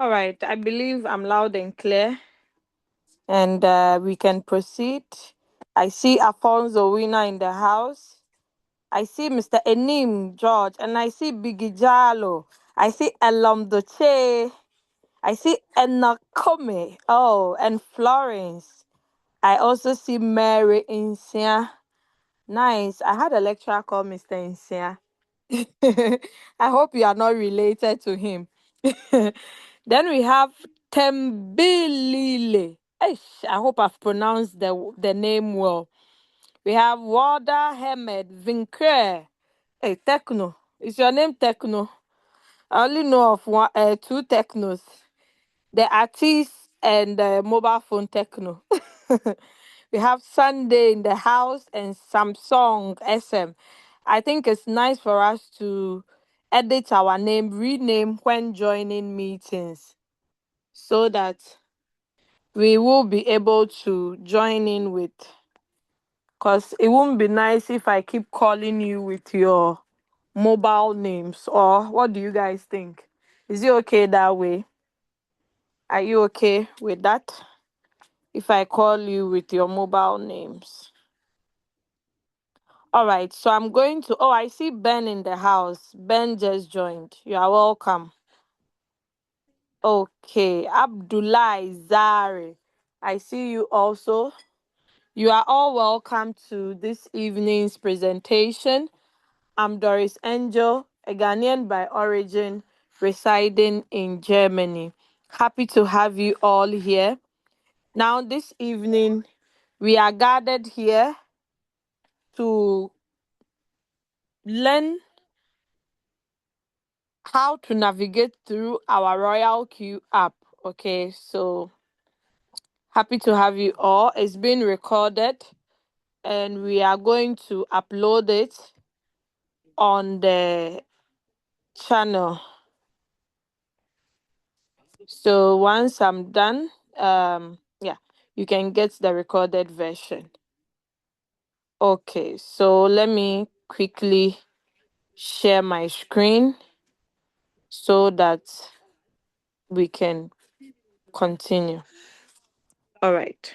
All right, I believe I'm loud and clear, and we can proceed. I see Afonso Wina in the house. I see Mr. Enim George, and I see Biggie Jalo. I see Elom Doche. I see Enakome. Oh, and Florence. I also see Mary Insia. Nice. I had a lecturer called Mr. Insia. I hope you are not related to him. Then we have Tembilile. Eish, I hope I've pronounced the name well. We have Wada Hemed Vincre. Hey, Techno. Is your name Techno? I only know of two Technos. The artist and the mobile phone Techno. We have Sunday in the house and Samsung SM. I think it's nice for us to edit our name, rename when joining meetings so that we will be able to join in with, because it won't be nice if I keep calling you with your mobile names. Or what do you guys think? Is it okay that way? Are you okay with that if I call you with your mobile names? All right, so I'm going to. Oh, I see Ben in the house. Ben just joined. You are welcome. Okay, Abdullah Zari. I see you also. You are all welcome to this evening's presentation. I'm Doris Angel, a Ghanaian by origin, residing in Germany. Happy to have you all here. Now, this evening, we are gathered here to learn how to navigate through our Royal Q app. Okay, so happy to have you all. It's been recorded and we are going to upload it on the channel. So once I'm done, yeah, you can get the recorded version. Okay, so let me quickly share my screen so that we can continue. All right.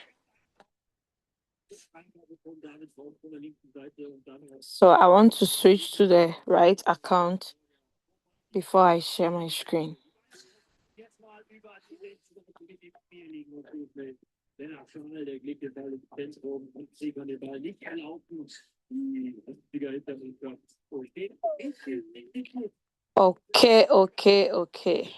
So I want to switch to the right account before I share my screen. Okay.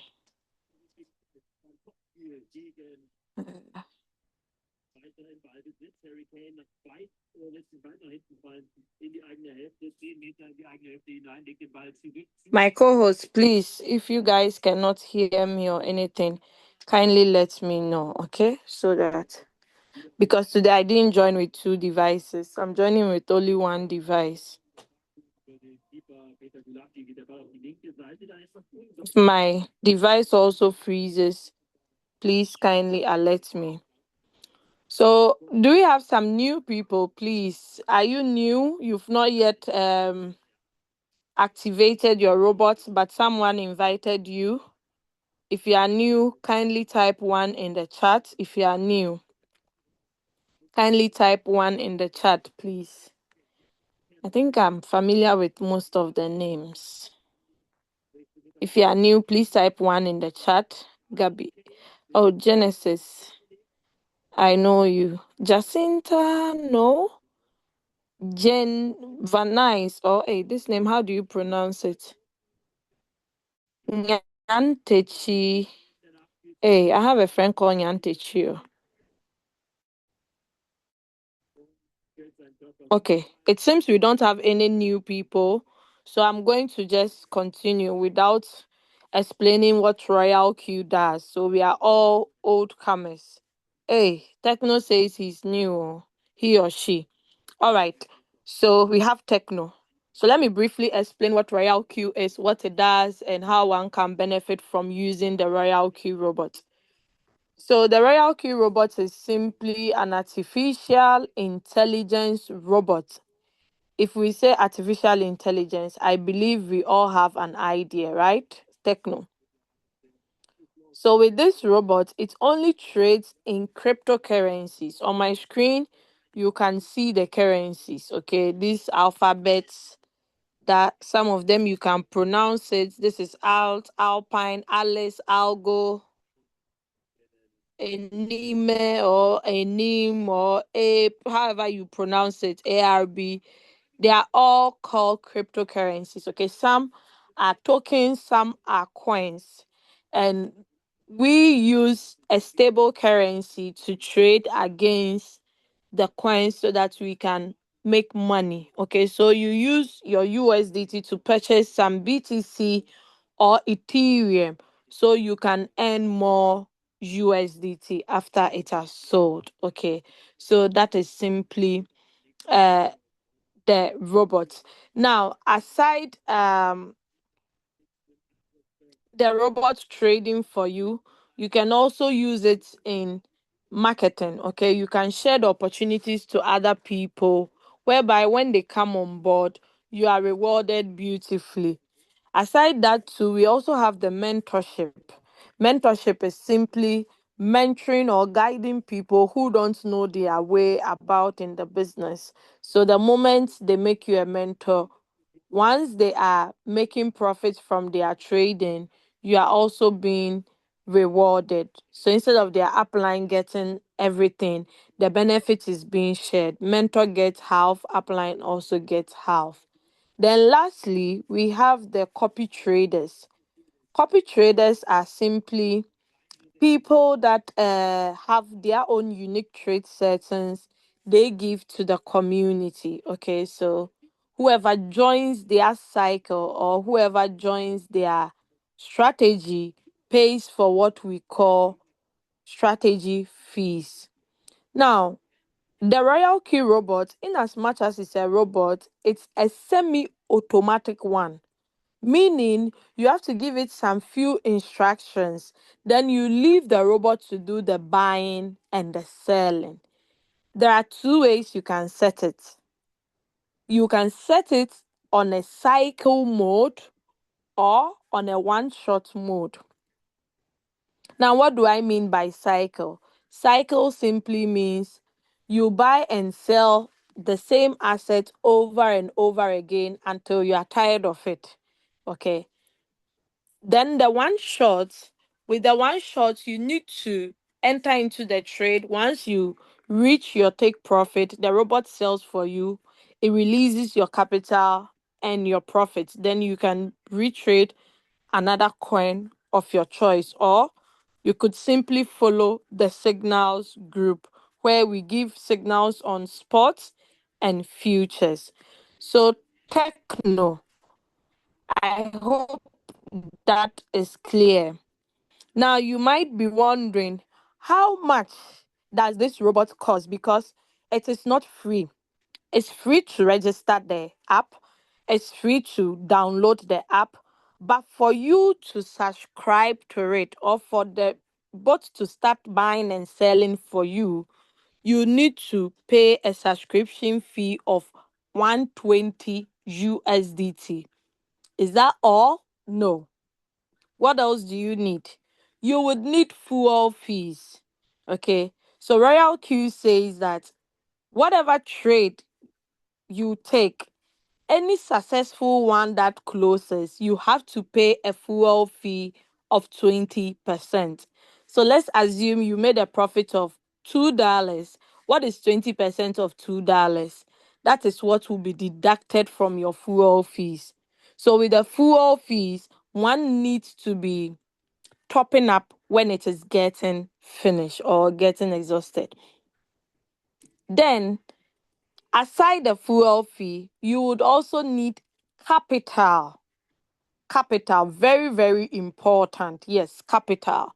My co-host, please, if you guys cannot hear me or anything, kindly let me know, okay? So that, because today I didn't join with two devices, I'm joining with only one device. If my device also freezes, please kindly alert me. So, do we have some new people, please? Are you new? You've not yet activated your robots, but someone invited you. If you are new, kindly type 1 in the chat. If you are new, kindly type 1 in the chat, please. I think I'm familiar with most of the names. If you are new, please type 1 in the chat. Gabi. Oh, Genesis. I know you. Jacinta, no. Jen Vanice. Oh, hey, this name, how do you pronounce it? Nyantechi. Hey, I have a friend called Nyantechi. Okay, it seems we don't have any new people, so I'm going to just continue without explaining what Royal Q does. So we are all old comers. Hey, Techno says he's new, he or she. All right, so we have Techno. So let me briefly explain what Royal Q is, what it does, and how one can benefit from using the Royal Q robot. So the Royal Q robot is simply an artificial intelligence robot. If we say artificial intelligence, I believe we all have an idea, right? Techno. So with this robot, it only trades in cryptocurrencies. On my screen, you can see the currencies. Okay, these alphabets that some of them you can pronounce it. This is Alt, Alpine, Alice, Algo, Enime or Enim or A, however you pronounce it, ARB. They are all called cryptocurrencies. Okay, some are tokens, some are coins. And we use a stable currency to trade against the coins so that we can make money. Okay, so you use your USDT to purchase some BTC or Ethereum so you can earn more USDT after it has sold. Okay, so that is simply uh the robot. Now, aside the robot trading for you, you can also use it in marketing. Okay, you can share the opportunities to other people, whereby when they come on board, you are rewarded beautifully. Aside that, too, we also have the mentorship. Mentorship is simply mentoring or guiding people who don't know their way about in the business. So the moment they make you a mentor, once they are making profits from their trading, you are also being rewarded. So instead of their upline getting everything, the benefit is being shared. Mentor gets half, upline also gets half. Then lastly, we have the copy traders. Copy traders are simply people that have their own unique trade settings they give to the community. Okay, so whoever joins their cycle or whoever joins their strategy pays for what we call strategy fees. Now, the Royal Key robot, in as much as it's a robot, it's a semi-automatic one, meaning you have to give it some few instructions. Then you leave the robot to do the buying and the selling. There are two ways you can set it. You can set it on a cycle mode or on a one-shot mode. Now, what do I mean by cycle? Cycle simply means you buy and sell the same asset over and over again until you are tired of it. Okay. Then the one shot, with the one shot, you need to enter into the trade. Once you reach your take profit, the robot sells for you. It releases your capital and your profits. Then you can retrade another coin of your choice, or you could simply follow the signals group where we give signals on spots and futures. So, techno, I hope that is clear. Now, you might be wondering how much does this robot cost, because it is not free. It's free to register the app, it's free to download the app, but for you to subscribe to it or for the bot to start buying and selling for you, you need to pay a subscription fee of 120 USDT. Is that all? No. What else do you need? You would need fuel fees. Okay. So Royal Q says that whatever trade you take, any successful one that closes, you have to pay a fuel fee of 20%. So let's assume you made a profit of $2. What is 20% of $2? That is what will be deducted from your fuel fees. So with the fuel fees, one needs to be topping up when it is getting finished or getting exhausted. Then, aside the fuel fee, you would also need capital. Capital, very, very important. Yes, capital.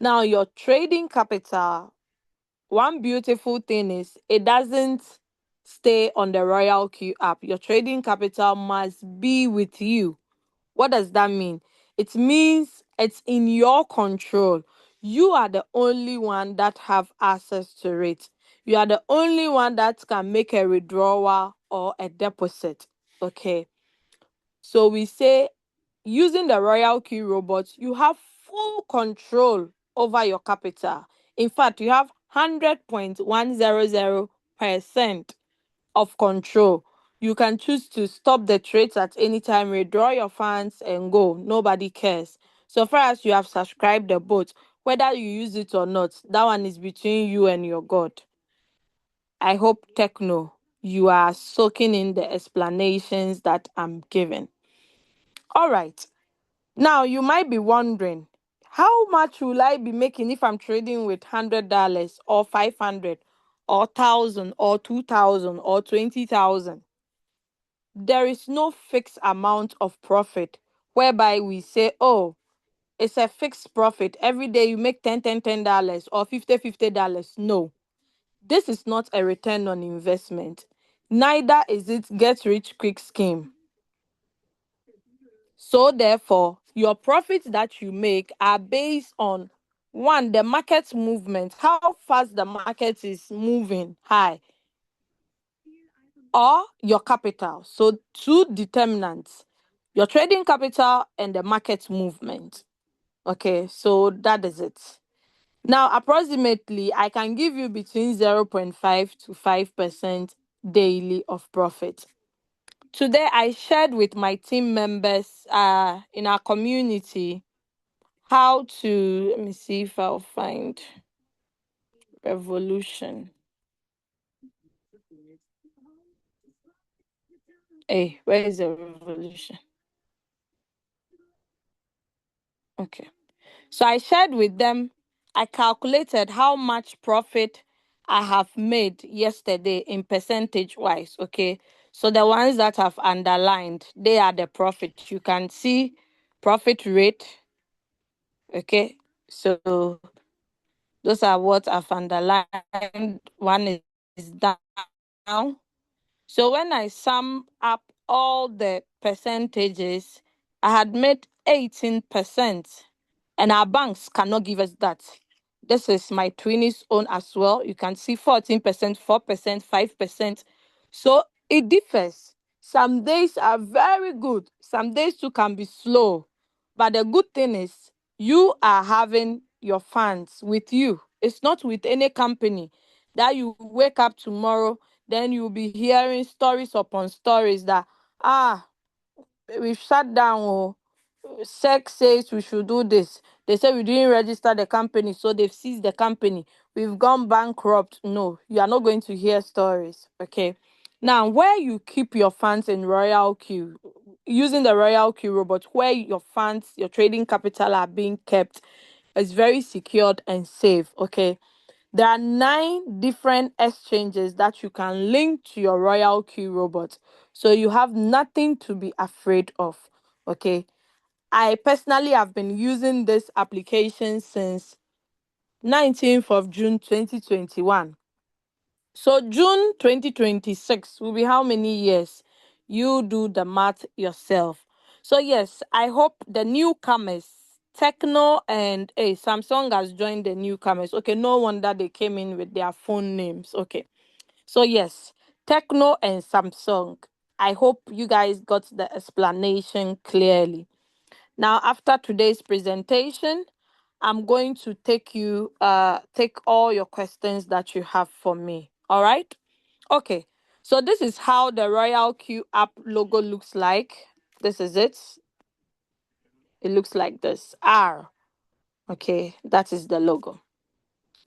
Now, your trading capital, one beautiful thing is it doesn't stay on the Royal Q app. Your trading capital must be with you. What does that mean? It means it's in your control. You are the only one that have access to it. You are the only one that can make a withdrawal or a deposit. Okay. So we say using the Royal Key robot, you have full control over your capital. In fact, you have 100.100% of control. You can choose to stop the trades at any time, withdraw your funds, and go. Nobody cares. So far as you have subscribed the bot, whether you use it or not, that one is between you and your God. I hope, Techno, you are soaking in the explanations that I'm giving. All right. Now, you might be wondering, how much will I be making if I'm trading with $100 or 500 or 1,000 or 2,000 or 20,000? There is no fixed amount of profit whereby we say, oh, it's a fixed profit. Every day you make $10 or $50. No, this is not a return on investment. Neither is it get rich quick scheme. So therefore, your profits that you make are based on one, the market movement, how fast the market is moving high, or your capital. So two determinants, your trading capital and the market movement. Okay, so that is it. Now, approximately, I can give you between 0.5 to 5% daily of profit. Today, I shared with my team members in our community how to, let me see if I'll find revolution. Hey, where is the revolution? Okay. So I shared with them, I calculated how much profit I have made yesterday in percentage wise. Okay. So the ones that have underlined, they are the profit. You can see profit rate. Okay. So those are what I've underlined. One is down. So when I sum up all the percentages, I had made 18%. And our banks cannot give us that. This is my twinnie's own as well. You can see 14%, 4%, 5%. So it differs. Some days are very good. Some days too can be slow. But the good thing is you are having your funds with you. It's not with any company that you wake up tomorrow, then you'll be hearing stories upon stories that, we've shut down. Oh, SEC says we should do this. They say we didn't register the company, so they've seized the company. We've gone bankrupt. No, you are not going to hear stories. Okay. Now, where you keep your funds in Royal Q, using the Royal Q robot, where your funds, your trading capital are being kept, is very secured and safe. Okay. There are 9 different exchanges that you can link to your Royal Q robot. So you have nothing to be afraid of. Okay. I personally have been using this application since 19th of June 2021. So June 2026 will be how many years? You do the math yourself. So yes, I hope the newcomers, Techno and Samsung has joined the newcomers. Okay, no wonder they came in with their phone names. Okay. So yes, Techno and Samsung. I hope you guys got the explanation clearly. Now, after today's presentation, I'm going to take all your questions that you have for me. All right? Okay. So this is how the Royal Q app logo looks like. This is it. It looks like this. R. Okay, that is the logo.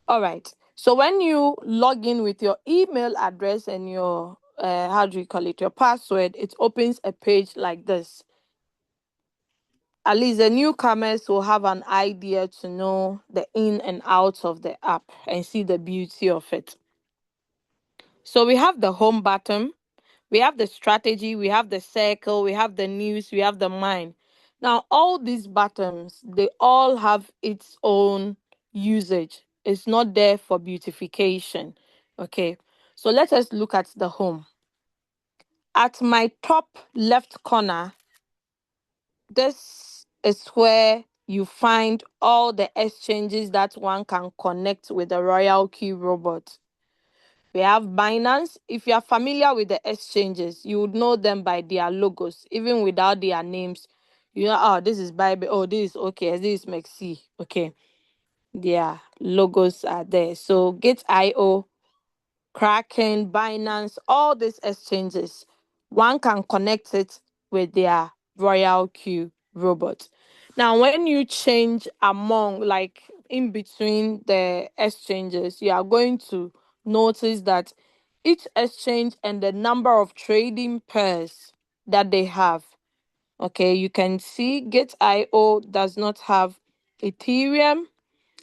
All right. So when you log in with your email address and your how do you call it, your password, it opens a page like this. At least the newcomers will have an idea to know the in and out of the app and see the beauty of it. So we have the home button, we have the strategy, we have the circle, we have the news, we have the mind. Now, all these buttons, they all have its own usage. It's not there for beautification. Okay. So let us look at the home. At my top left corner, this is where you find all the exchanges that one can connect with the Royal Key robot. We have Binance. If you are familiar with the exchanges, you would know them by their logos. Even without their names, Oh, this is Bible. Oh, this is okay. This is Maxi. Okay. Their logos are there. So Gate.io, Kraken, Binance, all these exchanges, one can connect it with their Royal Q robot. Now, when you change among, like in between the exchanges, you are going to notice that each exchange and the number of trading pairs that they have. Okay, you can see Gate.io does not have Ethereum,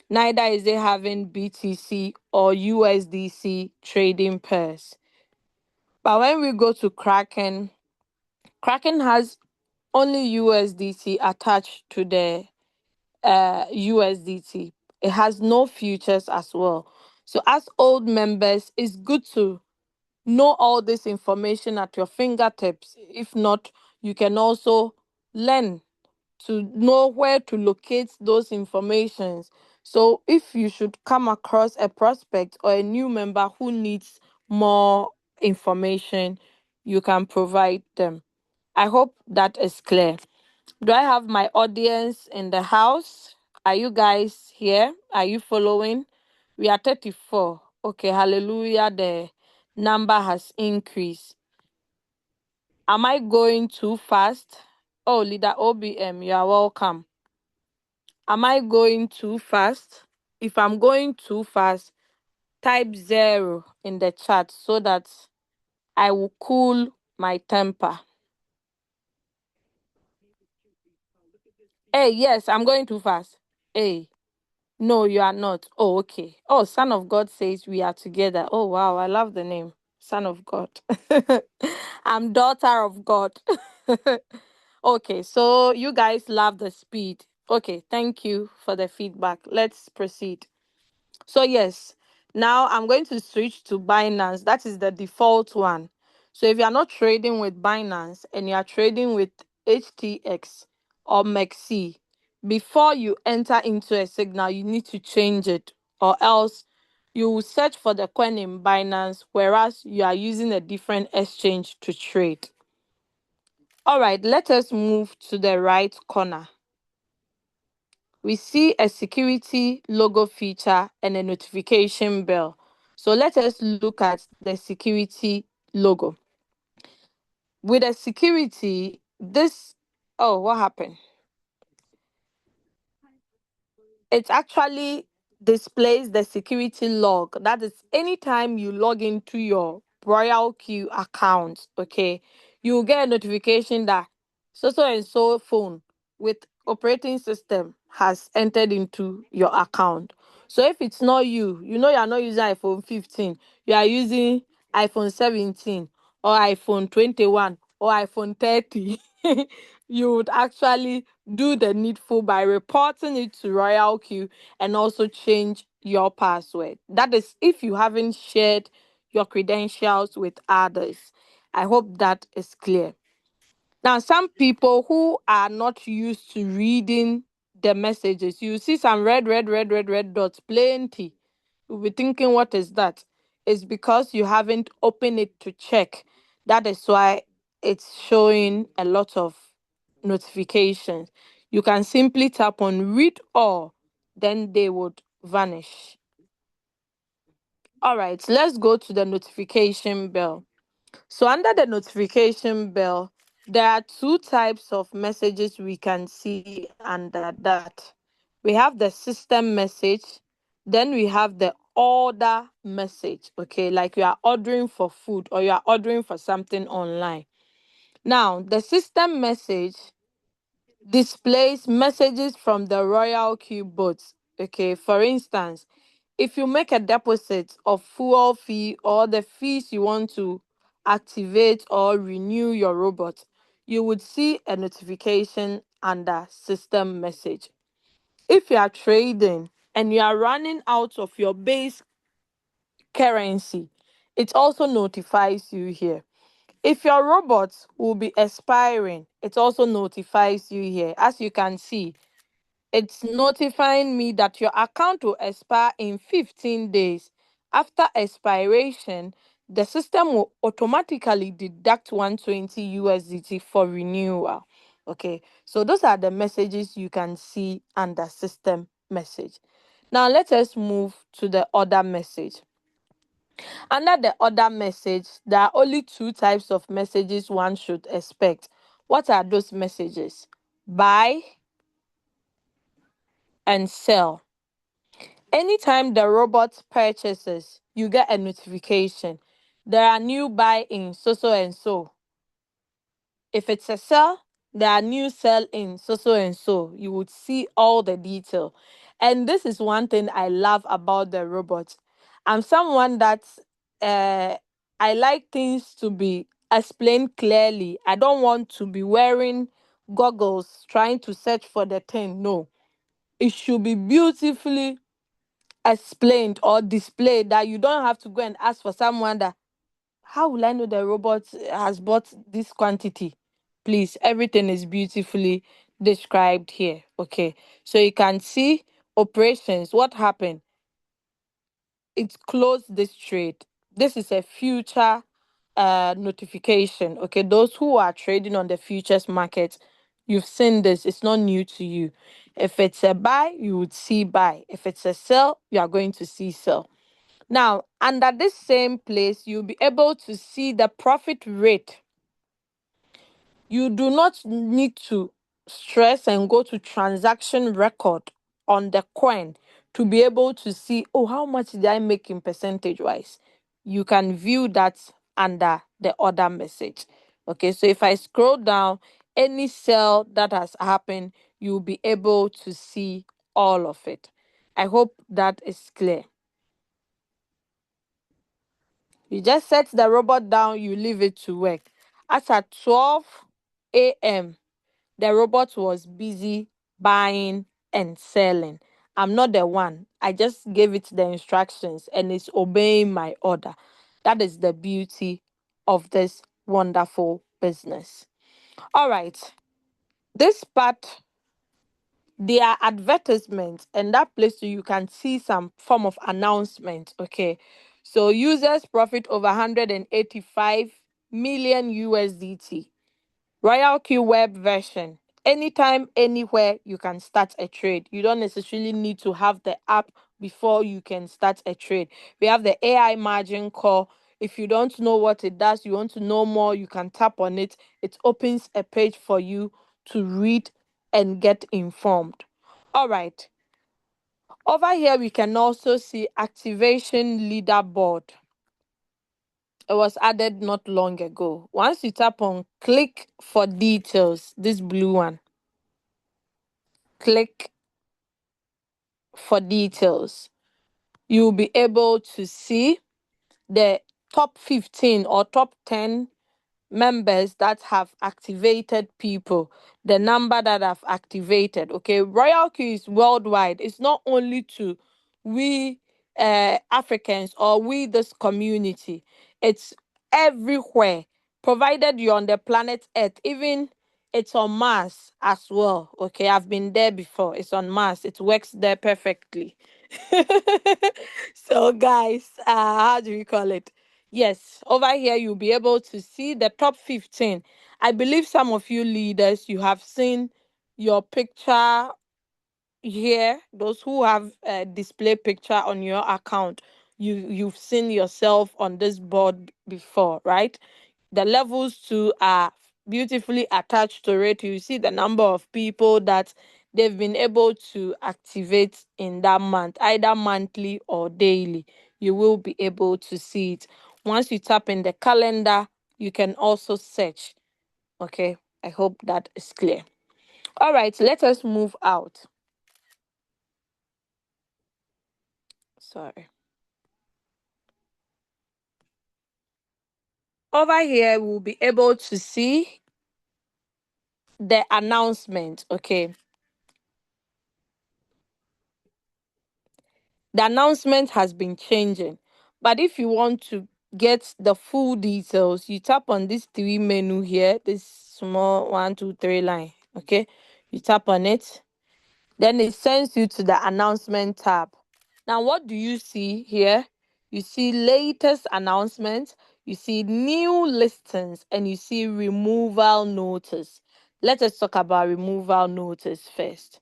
neither is it having BTC or USDC trading pairs. But when we go to Kraken, Kraken has only USDT attached to the USDT. It has no futures as well. So, as old members, it's good to know all this information at your fingertips. If not, you can also learn to know where to locate those informations. So if you should come across a prospect or a new member who needs more information, you can provide them. I hope that is clear. Do I have my audience in the house? Are you guys here? Are you following? We are 34. Okay, hallelujah. The number has increased. Am I going too fast? Oh, leader OBM, you are welcome. Am I going too fast? If I'm going too fast, type 0 in the chat so that I will cool my temper. Hey, yes, I'm going too fast. Hey, no, you are not. Oh, okay. Oh, Son of God says we are together. Oh, wow, I love the name. Son of God. I'm daughter of God. Okay, so you guys love the speed. Okay, thank you for the feedback. Let's proceed. So yes, now I'm going to switch to Binance. That is the default one. So if you are not trading with Binance and you are trading with HTX or MEXC, before you enter into a signal, you need to change it, or else you will search for the coin in Binance, whereas you are using a different exchange to trade. All right, let us move to the right corner. We see a security logo feature and a notification bell. So let us look at the security logo. With a security, oh, what happened? It actually displays the security log. That is, anytime you log into your Royal Q account, okay, you will get a notification that so and so phone with operating system has entered into your account. So if it's not you, you know you're not using iPhone 15, you are using iPhone 17 or iPhone 21 or iPhone 30, you would actually do the needful by reporting it to Royal Q and also change your password. That is if you haven't shared your credentials with others. I hope that is clear. Now, some people who are not used to reading the messages, you see some red dots, plenty. You'll be thinking, what is that? It's because you haven't opened it to check. That is why it's showing a lot of notifications. You can simply tap on read all, then they would vanish. All right, let's go to the notification bell. So under the notification bell, there are two types of messages we can see under that. We have the system message, then we have the order message, okay, like you are ordering for food or you are ordering for something online. Now, the system message displays messages from the Royal Q bots. Okay, for instance, if you make a deposit of fuel fee or the fees you want to activate or renew your robot, you would see a notification under system message. If you are trading and you are running out of your base currency, it also notifies you here. If your robot will be expiring, it also notifies you here. As you can see, it's notifying me that your account will expire in 15 days. After expiration, the system will automatically deduct 120 USDT for renewal. Okay, so those are the messages you can see under system message. Now let us move to the order message. Under the order message, there are only two types of messages one should expect. What are those messages? Buy and sell. Anytime the robot purchases, you get a notification. There are new buy in so and so. If it's a sell, there are new sell in so and so. You would see all the detail. And this is one thing I love about the robot. I'm someone that uh, I like things to be explained clearly. I don't want to be wearing goggles trying to search for the thing. No, it should be beautifully explained or displayed that you don't have to go and ask for someone that, how will I know the robot has bought this quantity? Please, everything is beautifully described here. Okay, so you can see operations. What happened? It closed this trade. This is a future notification. Okay, those who are trading on the futures market, you've seen this. It's not new to you. If it's a buy, you would see buy. If it's a sell, you are going to see sell. Now, under this same place, you'll be able to see the profit rate. You do not need to stress and go to transaction record on the coin to be able to see, oh, how much did I make in percentage wise? You can view that under the order message. Okay, so if I scroll down, any sell that has happened, you'll be able to see all of it. I hope that is clear. You just set the robot down, you leave it to work. As at 12 a.m., the robot was busy buying and selling. I'm not the one. I just gave it the instructions and it's obeying my order. That is the beauty of this wonderful business. All right. This part, there are advertisements, and that place you can see some form of announcement. Okay, so users profit over 185 million USDT. Royal Q web version. Anytime, anywhere, you can start a trade. You don't necessarily need to have the app before you can start a trade. We have the AI margin call. If you don't know what it does, you want to know more, you can tap on it. It opens a page for you to read and get informed. All right. Over here, we can also see activation leaderboard. It was added not long ago. Once you tap on click for details, this blue one, click for details, you'll be able to see the top 15 or top 10 members that have activated people, the number that have activated. Okay, Royal Q is worldwide. It's not only to we Africans or we this community. It's everywhere. Provided you're on the planet Earth, even it's on Mars as well. Okay, I've been there before. It's on Mars. It works there perfectly. So, guys, how do we call it? Yes, over here you'll be able to see the top 15. I believe some of you leaders, you have seen your picture here. Those who have a display picture on your account, you've seen yourself on this board before, right? The levels too are beautifully attached to it. You see the number of people that they've been able to activate in that month, either monthly or daily. You will be able to see it. Once you tap in the calendar, you can also search. Okay, I hope that is clear. All right, let us move out. Sorry. Over here, we'll be able to see the announcement. Okay, the announcement has been changing. But if you want to get the full details, you tap on this three menu here, this small 1, 2, 3 line. Okay, you tap on it, then it sends you to the announcement tab. Now, what do you see here? You see latest announcements, you see new listings, and you see removal notice. Let us talk about removal notice first.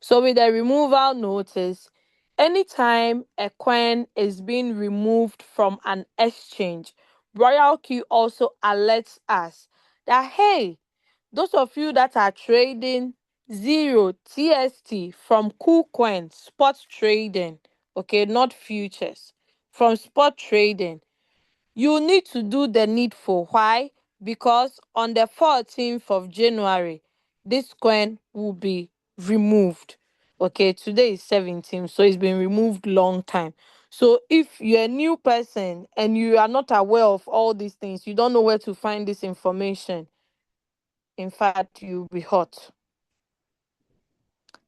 So with the removal notice, anytime a coin is being removed from an exchange, Royal Q also alerts us that, hey, those of you that are trading zero TST from KuCoin, spot trading, okay, not futures, from spot trading, you need to do the needful. Why? Because on the 14th of January, this coin will be removed. Okay, today is 17th, so it's been removed long time. So if you're a new person and you are not aware of all these things, you don't know where to find this information, in fact, you'll be hot.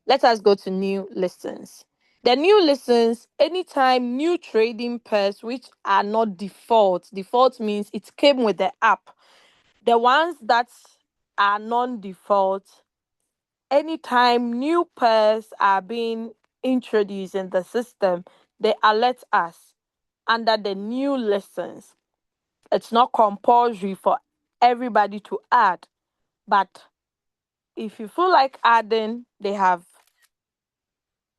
Let us go to new listings. The new listings, anytime new trading pairs which are not default means it came with the app. The ones that are non-default, anytime new pairs are being introduced in the system, they alert us under the new listings. It's not compulsory for everybody to add, but if you feel like adding, they have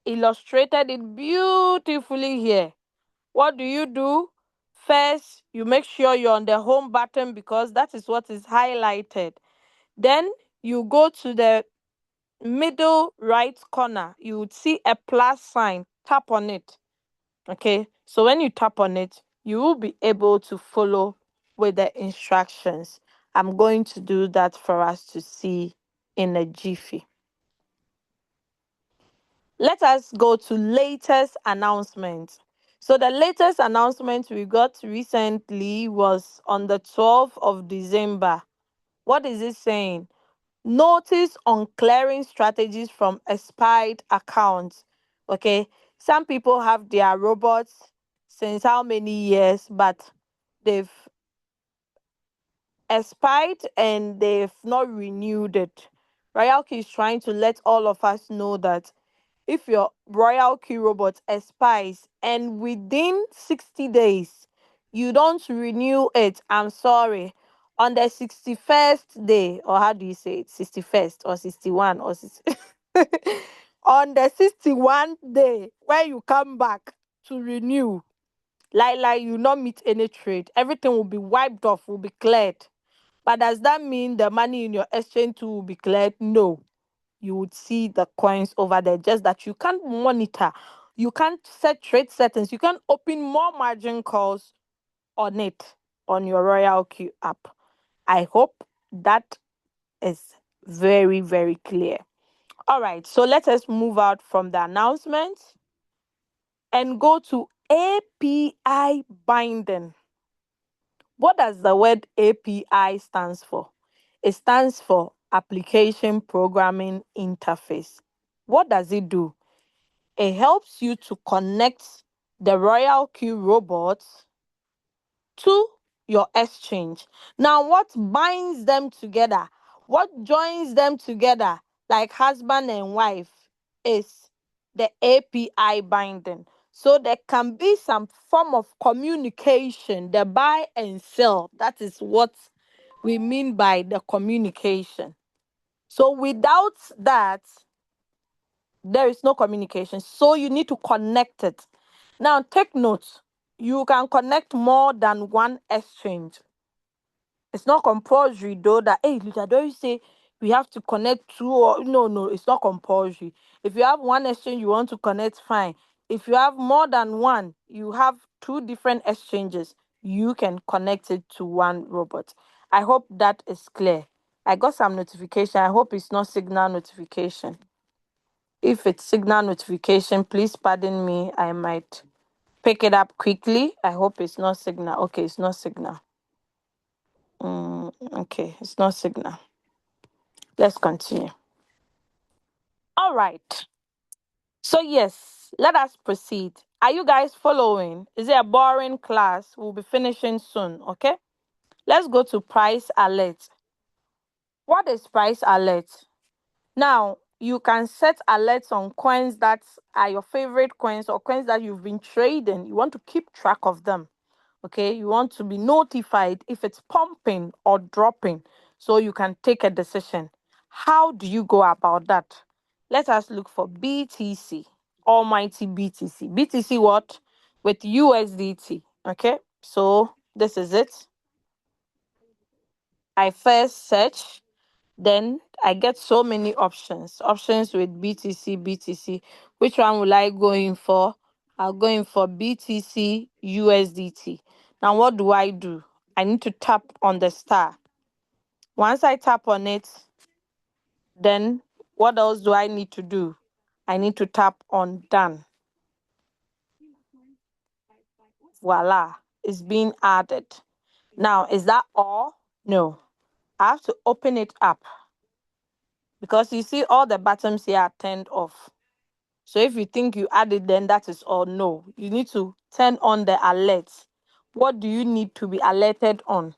illustrated it beautifully here. What do? First, you make sure you're on the home button because that is what is highlighted. Then you go to the middle right corner. You would see a plus sign. Tap on it. Okay. So when you tap on it, you will be able to follow with the instructions. I'm going to do that for us to see in a jiffy. Let us go to latest announcement. So the latest announcement we got recently was on the 12th of December. What is it saying? Notice on clearing strategies from expired accounts. Okay, some people have their robots since how many years, but they've expired and they've not renewed it. Royalty is trying to let all of us know that if your Royal Key robot expires and within 60 days you don't renew it, I'm sorry. On the 61st day, or how do you say it? 61st or 61 or 60, on the 61st day, when you come back to renew, like you not meet any trade, everything will be wiped off, will be cleared. But does that mean the money in your exchange too will be cleared? No, you would see the coins over there, just that you can't monitor, you can't set trade settings, you can't open more margin calls on it on your Royal Q app. I hope that is very, very clear. All right, so let us move out from the announcement and go to API binding. What does the word API stands for? It stands for Application Programming Interface. What does it do? It helps you to connect the Royal Q robots to your exchange. Now, what binds them together, what joins them together like husband and wife is the API binding. So there can be some form of communication, the buy and sell. That is what we mean by the communication. So without that, there is no communication. So you need to connect it. Now, take note, you can connect more than one exchange. It's not compulsory though that, hey, Luther, don't you say we have to connect two or no, it's not compulsory. If you have one exchange you want to connect, fine. If you have more than one, you have two different exchanges, you can connect it to one robot. I hope that is clear. I got some notification. I hope it's not signal notification. If it's signal notification, please pardon me. I might pick it up quickly. I hope it's not signal. Okay, it's not signal. Okay, it's not signal. Let's continue. All right. So, yes, let us proceed. Are you guys following? Is it a boring class? We'll be finishing soon, okay? Let's go to price alert. What is price alert? Now, you can set alerts on coins that are your favorite coins or coins that you've been trading. You want to keep track of them. Okay, you want to be notified if it's pumping or dropping so you can take a decision. How do you go about that? Let us look for BTC, almighty BTC. BTC what? With USDT. Okay, so this is it. I first search, then I get so many options. Options with BTC, BTC. Which one will I go in for? I'll go in for BTC USDT. Now, what do? I need to tap on the star. Once I tap on it, then what else do I need to do? I need to tap on done. Voila, it's being added. Now, is that all? No. I have to open it up because you see all the buttons here are turned off. So if you think you added, then that is all. No, you need to turn on the alerts. What do you need to be alerted on?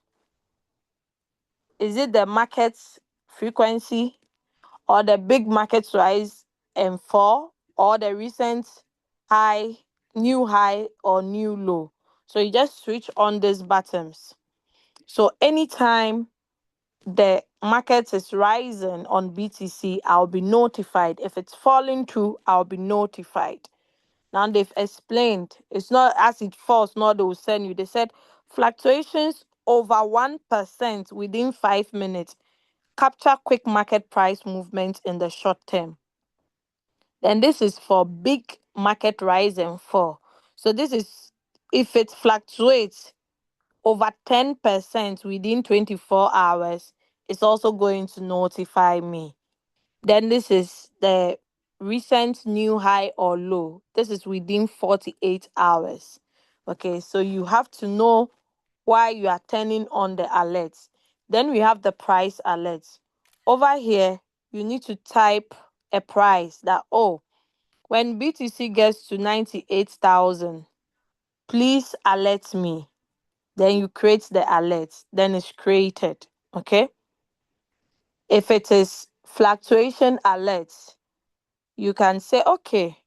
Is it the market frequency or the big market rise and fall or the recent high, new high or new low? So you just switch on these buttons. So anytime the market is rising on BTC, I'll be notified. If it's falling too, I'll be notified. Now they've explained it's not as it falls, not they will send you. They said fluctuations over 1% within 5 minutes capture quick market price movement in the short term. Then this is for big market rise and fall. So this is if it fluctuates over 10% within 24 hours, it's also going to notify me. Then this is the recent new high or low. This is within 48 hours. Okay, so you have to know why you are turning on the alerts. Then we have the price alerts. Over here, you need to type a price that, oh, when BTC gets to 98,000, please alert me. Then you create the alert. Then it's created. Okay. If it is fluctuation alerts, you can say, okay,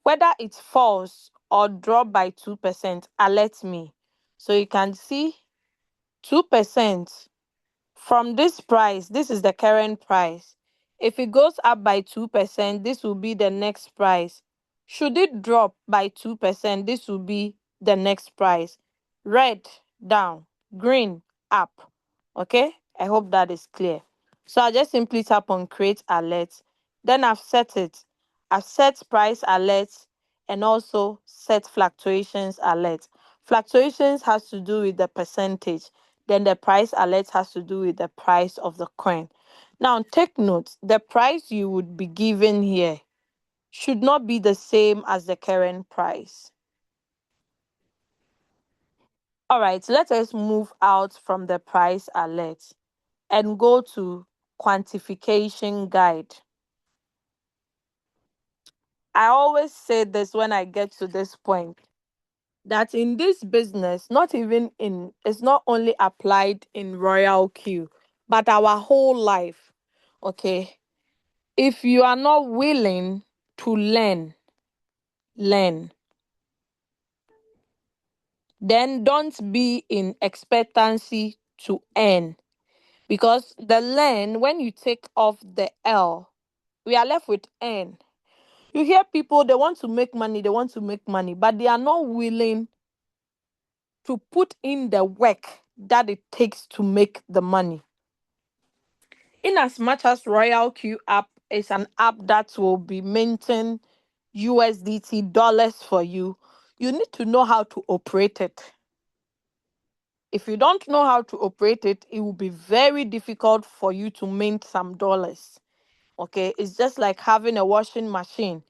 whether it falls or drop by 2%, alert me. So you can see 2% from this price. This is the current price. If it goes up by 2%, this will be the next price. Should it drop by 2%, this will be the next price. Red, down. Green, up. Okay? I hope that is clear. So I just simply tap on create alert. Then I've set it. I've set price alert and also set fluctuations alert. Fluctuations has to do with the percentage. Then the price alert has to do with the price of the coin. Now take note, the price you would be given here should not be the same as the current price. All right, let us move out from the price alert and go to quantification guide. I always say this when I get to this point, that in this business, it's not only applied in Royal Q, but our whole life. Okay. If you are not willing to learn, then don't be in expectancy to earn. Because the learn, when you take off the L, we are left with earn. You hear people, they want to make money, but they are not willing to put in the work that it takes to make the money. In as much as Royal Q app is an app that will be minting USDT dollars for you, you need to know how to operate it. If you don't know how to operate it, it will be very difficult for you to mint some dollars. Okay, it's just like having a washing machine.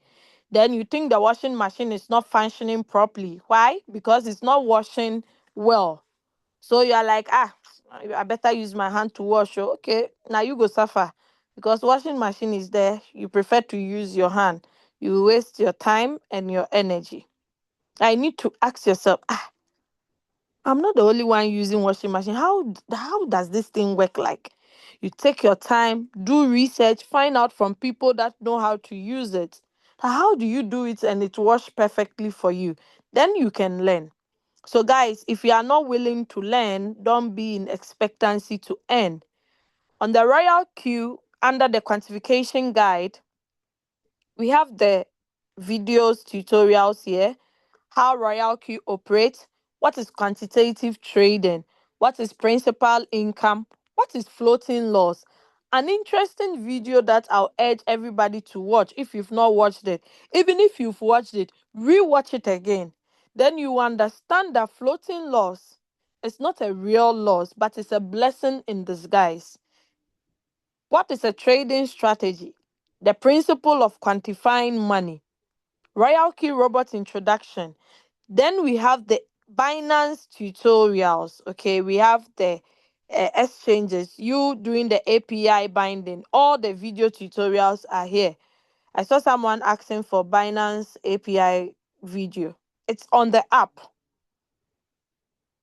Then you think the washing machine is not functioning properly. Why? Because it's not washing well. So you are like, I better use my hand to wash. Oh, okay, now you go suffer because washing machine is there. You prefer to use your hand. You waste your time and your energy. I need to ask yourself, I'm not the only one using washing machine. How does this thing work like? You take your time, do research, find out from people that know how to use it. How do you do it and it wash perfectly for you? Then you can learn. So guys, if you are not willing to learn, don't be in expectancy to earn. On the Royal Q, under the quantification guide, we have the videos, tutorials here, how Royal Q operates, what is quantitative trading, what is principal income, what is floating loss. An interesting video that I'll urge everybody to watch if you've not watched it. Even if you've watched it, rewatch it again. Then you understand that floating loss is not a real loss, but it's a blessing in disguise. What is a trading strategy? The principle of quantifying money. Royal Key Robot introduction. Then we have the Binance tutorials. Okay, we have the exchanges, you doing the API binding. All the video tutorials are here. I saw someone asking for Binance API video. It's on the app.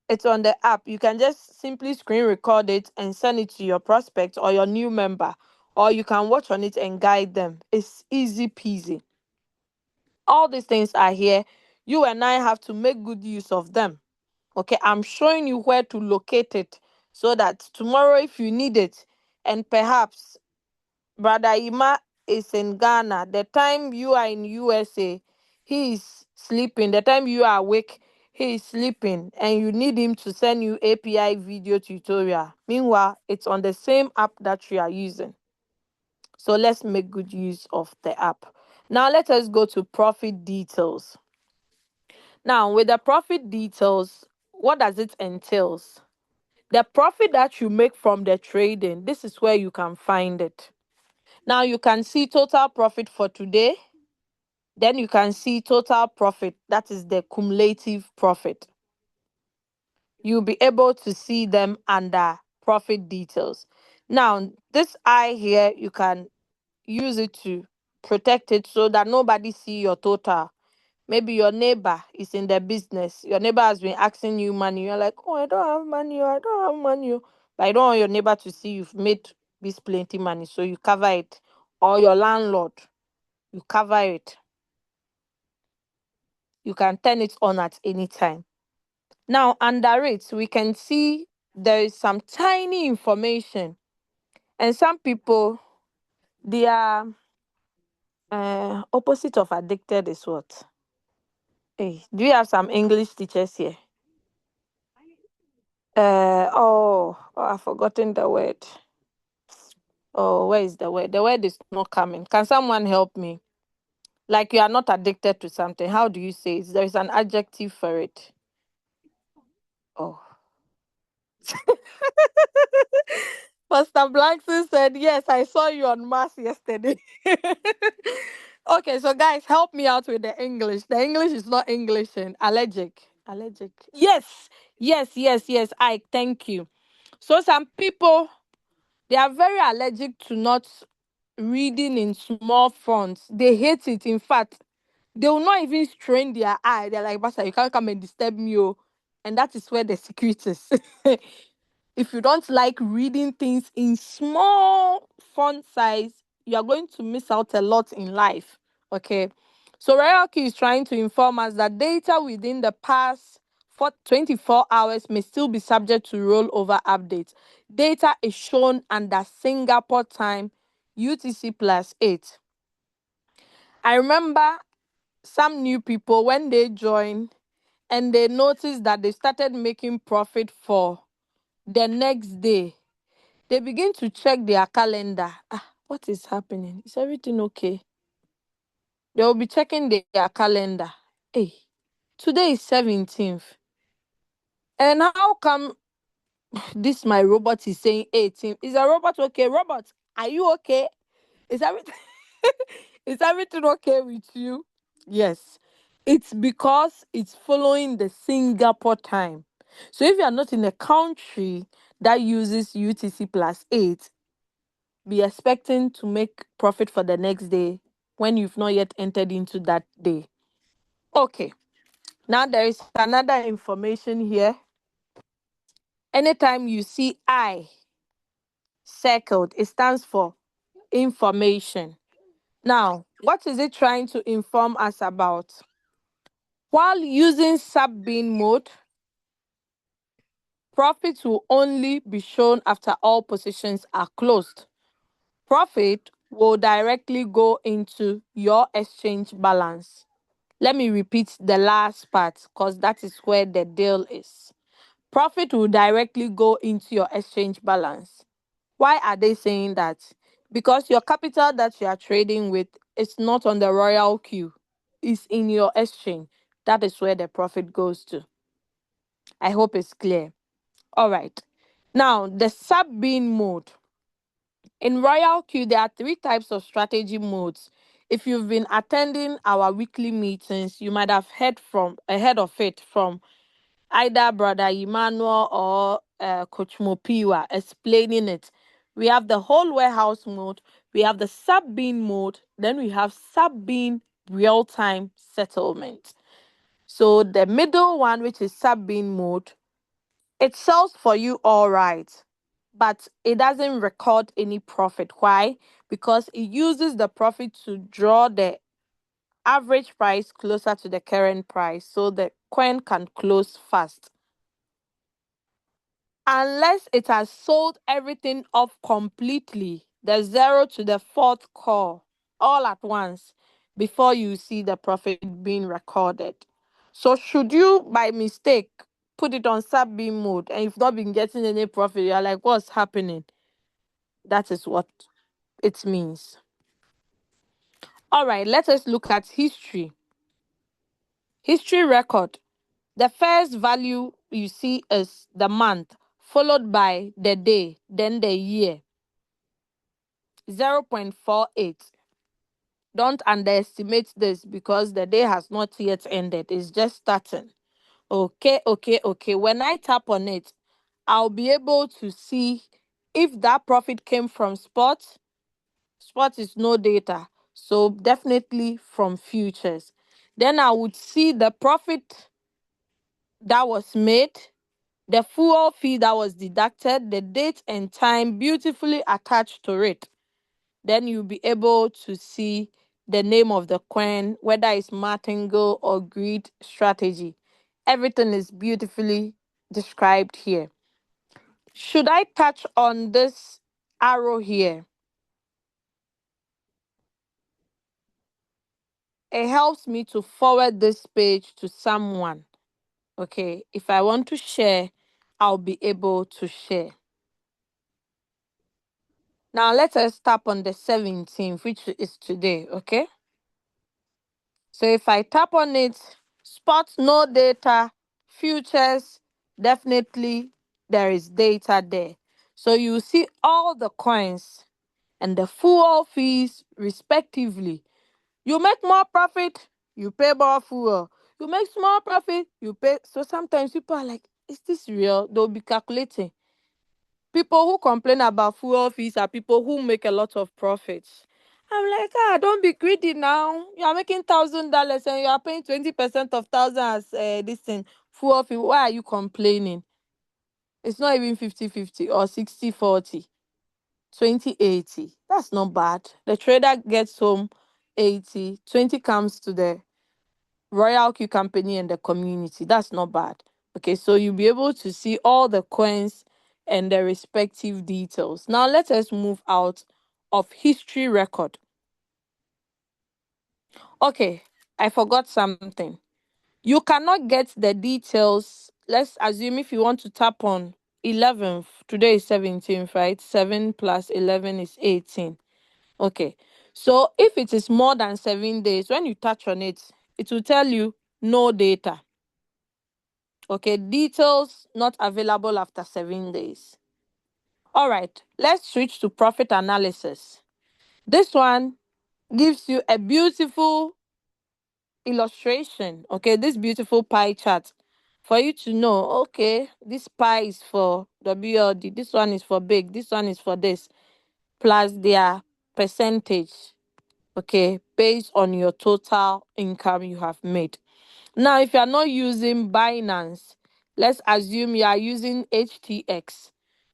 It's on the app. You can just simply screen record it and send it to your prospect or your new member, or you can watch on it and guide them. It's easy peasy. All these things are here. You and I have to make good use of them. Okay, I'm showing you where to locate it so that tomorrow, if you need it, and perhaps Brother Ima is in Ghana, the time you are in USA, he is sleeping. The time you are awake, he is sleeping, and you need him to send you API video tutorial. Meanwhile, it's on the same app that you are using. So let's make good use of the app. Now let us go to profit details. Now, with the profit details, what does it entails? The profit that you make from the trading, this is where you can find it. Now you can see total profit for today. Then you can see total profit, that is the cumulative profit. You'll be able to see them under profit details. Now, this eye here, you can use it to protect it so that nobody see your total. Maybe your neighbor is in the business. Your neighbor has been asking you money. You're like, oh, I don't have money. I don't have money. But I don't want your neighbor to see you've made this plenty money. So you cover it. Or your landlord, you cover it. You can turn it on at any time. Now, under it, we can see there is some tiny information. And some people, they are opposite of addicted is what? Hey, do you have some English teachers here? I've forgotten the word. Oh, where is the word? The word is not coming. Can someone help me? Like you are not addicted to something. How do you say it? There is an adjective for it. Oh. Pastor Blankson said, yes, I saw you on Mass yesterday. Okay, so guys, help me out with the English. The English is not English and allergic. Allergic. Yes, yes, yes, yes. I thank you. So some people, they are very allergic to not reading in small fonts. They hate it. In fact, they will not even strain their eye. They're like, Pastor, you can't come and disturb me. Oh. And that is where the secret is. If you don't like reading things in small font size, you are going to miss out a lot in life. Okay. So Hierarchy is trying to inform us that data within the past 24 hours may still be subject to rollover updates. Data is shown under Singapore time, UTC +8. I remember some new people when they joined and they noticed that they started making profit for the next day. They begin to check their calendar. What is happening? Is everything okay? They will be checking their calendar. Hey, today is 17th. And how come this my robot is saying 18th? Is a robot okay? Robot, are you okay? Is everything is everything okay with you? Yes. It's because it's following the Singapore time. So if you are not in a country that uses UTC +8, be expecting to make profit for the next day when you've not yet entered into that day. Okay. Now there is another information here. Anytime you see I circled, it stands for information. Now, what is it trying to inform us about? While using sub-bin mode, profits will only be shown after all positions are closed. Profit will directly go into your exchange balance. Let me repeat the last part because that is where the deal is. Profit will directly go into your exchange balance. Why are they saying that? Because your capital that you are trading with is not on the royal queue, it's in your exchange. That is where the profit goes to. I hope it's clear. All right. Now, the sub bean mode. In Royal Q, there are three types of strategy modes. If you've been attending our weekly meetings, you might have heard of it from either Brother Emmanuel or Coach Mopiwa explaining it. We have the whole warehouse mode, we have the sub bean mode, then we have sub bean real time settlement. So the middle one, which is sub bean mode, it sells for you all right, but it doesn't record any profit. Why? Because it uses the profit to draw the average price closer to the current price so the coin can close fast. Unless it has sold everything off completely, the zero to the fourth call, all at once, before you see the profit being recorded. So, should you by mistake put it on sub beam mode and you've not been getting any profit, you're like, what's happening? That is what it means. All right, let us look at history. History record. The first value you see is the month, followed by the day, then the year. 0.48. Don't underestimate this because the day has not yet ended. It's just starting. Okay, okay, okay. When I tap on it, I'll be able to see if that profit came from spot. Spot is no data. So definitely from futures. Then I would see the profit that was made, the fuel fee that was deducted, the date and time beautifully attached to it. Then you'll be able to see the name of the coin, whether it's martingale or grid strategy. Everything is beautifully described here. Should I touch on this arrow here? It helps me to forward this page to someone. Okay, if I want to share, I'll be able to share. Now let us tap on the 17th, which is today, okay? So if I tap on it, spot no data, futures, definitely there is data there. So you see all the coins and the fuel fees respectively. You make more profit, you pay more fuel. You make small profit, you pay. So sometimes people are like, is this real? They'll be calculating. People who complain about fuel fees are people who make a lot of profits. I'm like, don't be greedy now. You are making $1,000 and you are paying 20% of thousand as this thing fuel fee. Why are you complaining? It's not even 50-50 or 60-40, 20-80. That's not bad. The trader gets home 80, 20 comes to the Royal Q company and the community. That's not bad. Okay, so you'll be able to see all the coins and their respective details. Now let us move out of history record. Okay, I forgot something. You cannot get the details. Let's assume if you want to tap on 11th, today is 17th, right? 7 plus 11 is 18. Okay, so if it is more than 7 days, when you touch on it, it will tell you no data. Okay, details not available after 7 days. All right, let's switch to profit analysis. This one gives you a beautiful illustration. Okay, this beautiful pie chart for you to know, okay, this pie is for WLD, this one is for big, this one is for this, plus their percentage, okay, based on your total income you have made. Now, if you are not using Binance, let's assume you are using HTX.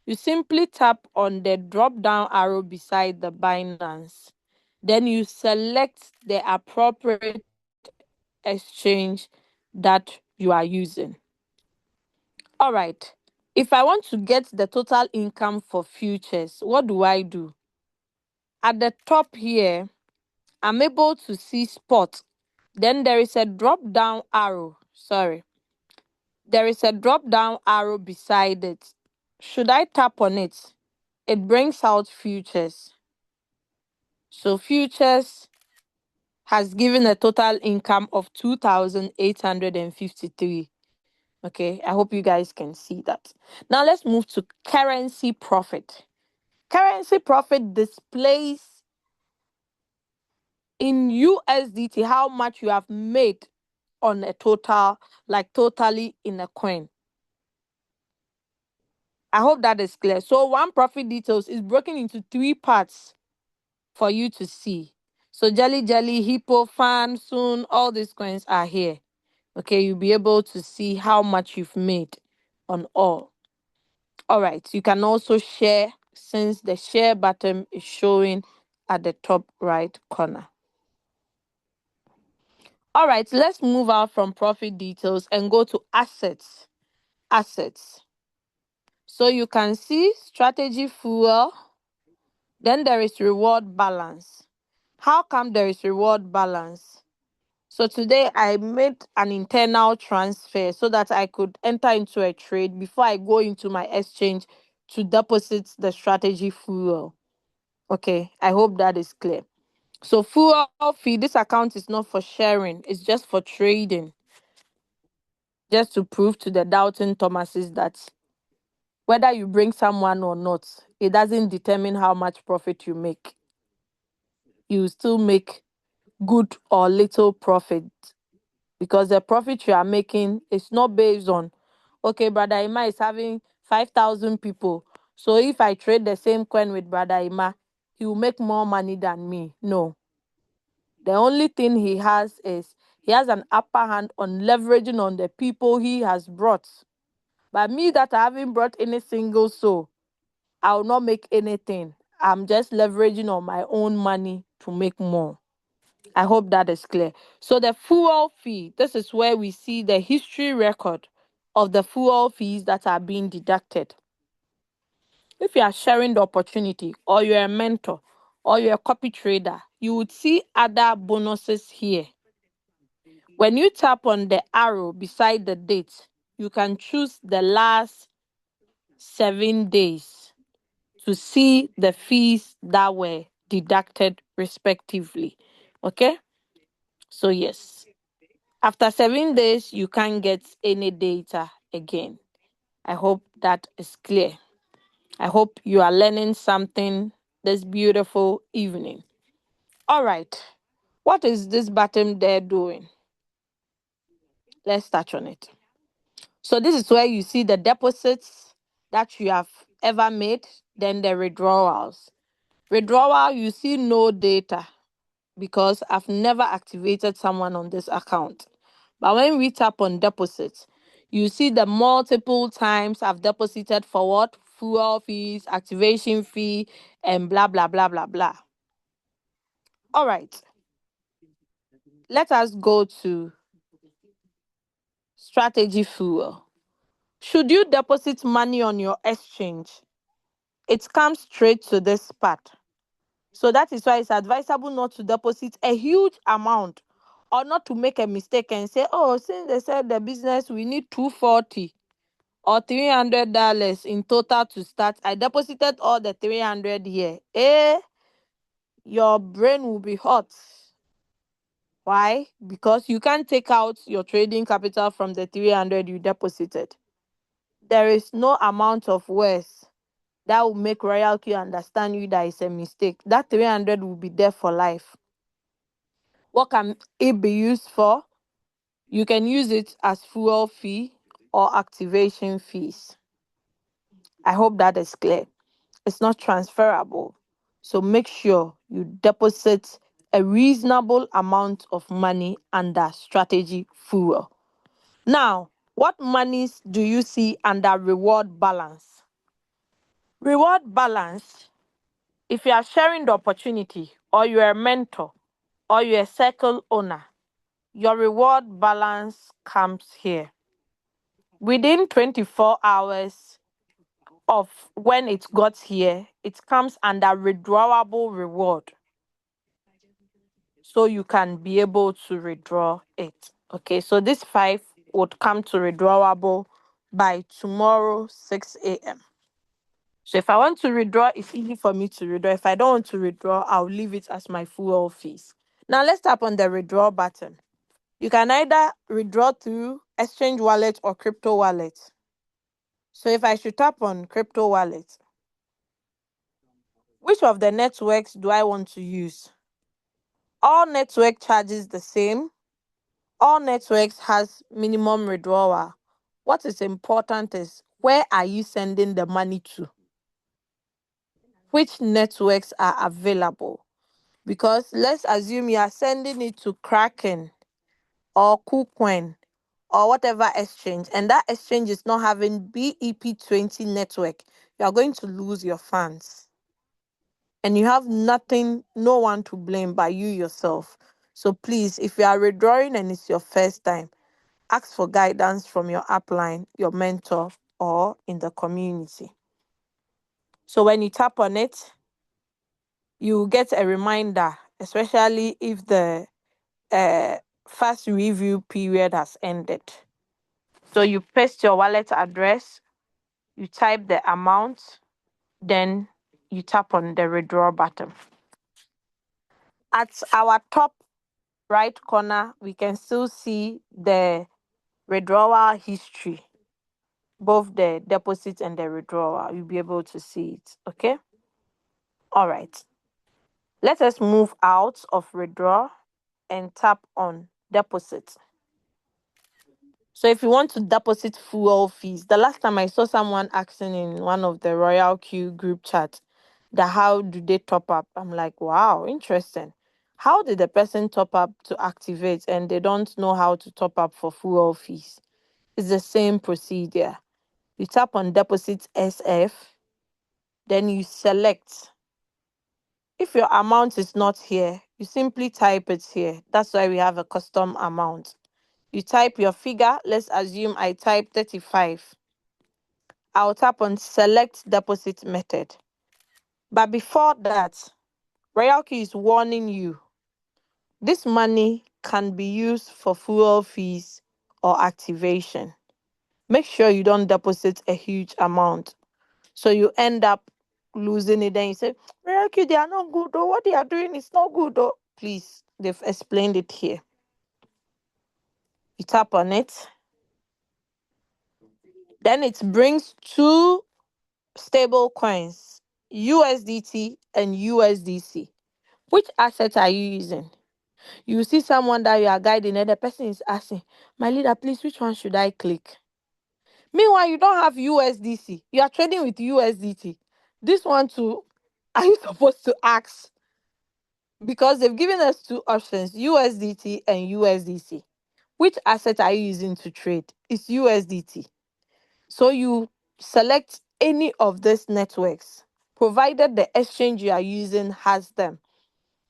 You simply tap on the drop down arrow beside the Binance. Then you select the appropriate exchange that you are using. All right. If I want to get the total income for futures, what do I do? at the top here, I'm able to see spot. Then there is a drop down arrow. Sorry. There is a drop down arrow beside it. Should I tap on it? It brings out futures. So futures has given a total income of 2,853. Okay, I hope you guys can see that. Now let's move to currency profit. Currency profit displays in USDT how much you have made on a total, like totally in a coin. I hope that is clear. So one profit details is broken into 3 parts for you to see. So Jelly Jelly, Hippo, Fan, Soon, all these coins are here. Okay, you'll be able to see how much you've made on all. All right, you can also share since the share button is showing at the top right corner. All right, let's move out from profit details and go to assets. Assets. So you can see strategy fuel, then there is reward balance. How come there is reward balance? So today I made an internal transfer so that I could enter into a trade before I go into my exchange to deposit the strategy fuel. Okay, I hope that is clear. So fuel fee, this account is not for sharing, it's just for trading. Just to prove to the doubting Thomases that whether you bring someone or not, it doesn't determine how much profit you make. You still make good or little profit because the profit you are making is not based on, okay, Brother Ima is having 5,000 people. So if I trade the same coin with Brother Ima, he will make more money than me. No. The only thing he has is he has an upper hand on leveraging on the people he has brought. But me that I haven't brought any single soul, I will not make anything. I'm just leveraging on my own money to make more. I hope that is clear. So the fuel fee, this is where we see the history record of the fuel fees that are being deducted. If you are sharing the opportunity or you're a mentor or you're a copy trader, you would see other bonuses here. When you tap on the arrow beside the date, you can choose the last 7 days to see the fees that were deducted respectively. Okay? So yes, after 7 days, you can't get any data again. I hope that is clear. I hope you are learning something this beautiful evening. All right. What is this button there doing? Let's touch on it. So this is where you see the deposits that you have ever made, then the withdrawals. Withdrawal, you see no data because I've never activated someone on this account. But when we tap on deposits, you see the multiple times I've deposited for what? Fuel fees, activation fee, and blah, blah, blah, blah, blah. All right. Let us go to strategy fuel. Should you deposit money on your exchange? It comes straight to this part. So that is why it's advisable not to deposit a huge amount or not to make a mistake and say, oh, since they said the business, we need 240 or $300 in total to start. I deposited all the 300 here. Your brain will be hot. Why? Because you can't take out your trading capital from the 300 you deposited. There is no amount of words that will make Royal Q understand you that is a mistake. That 300 will be there for life. What can it be used for? You can use it as fuel fee or activation fees. I hope that is clear. It's not transferable. So make sure you deposit a reasonable amount of money under strategy fuel. Now, what monies do you see under reward balance? Reward balance, if you are sharing the opportunity or you're a mentor or you're a circle owner, your reward balance comes here. Within 24 hours, of when it got here, it comes under withdrawable reward. So you can be able to withdraw it. Okay, so this 5 would come to withdrawable by tomorrow 6 a.m. So if I want to withdraw, it's easy for me to withdraw. If I don't want to withdraw, I'll leave it as my fuel fees. Now let's tap on the withdraw button. You can either withdraw through exchange wallet or crypto wallet. So if I should tap on crypto wallet, which of the networks do I want to use? All network charges the same. All networks has minimum withdrawal. What is important is, where are you sending the money to? Which networks are available? Because let's assume you are sending it to Kraken or KuCoin or whatever exchange, and that exchange is not having BEP20 network, you are going to lose your funds. And you have nothing, no one to blame but you yourself. So please, if you are withdrawing and it's your first time, ask for guidance from your upline, your mentor, or in the community. So when you tap on it, you get a reminder, especially if the fast review period has ended. So you paste your wallet address, you type the amount, then you tap on the withdraw button. At our top right corner, we can still see the withdrawal history, both the deposit and the withdrawal. You'll be able to see it. Okay. All right. Let us move out of withdraw and tap on deposit. So if you want to deposit fuel fees, the last time I saw someone asking in one of the Royal Q group chat that how do they top up? I'm like, wow, interesting. How did the person top up to activate and they don't know how to top up for fuel fees? It's the same procedure. You tap on deposit SF, then you select. If your amount is not here, you simply type it here. That's why we have a custom amount. You type your figure. Let's assume I type 35. I'll tap on select deposit method. But before that, Royalkey is warning you. This money can be used for fuel fees or activation. Make sure you don't deposit a huge amount. So you end up losing it. Then you say, Royalkey, they are not good. Or what they are doing is not good. Or please, they've explained it here. You tap on it. Then it brings two stable coins, USDT and USDC. Which asset are you using? You see someone that you are guiding and the person is asking, my leader, please, which one should I click? Meanwhile, you don't have USDC. You are trading with USDT. This one too, are you supposed to ask? Because they've given us two options, USDT and USDC. Which asset are you using to trade? It's USDT. So you select any of these networks, provided the exchange you are using has them.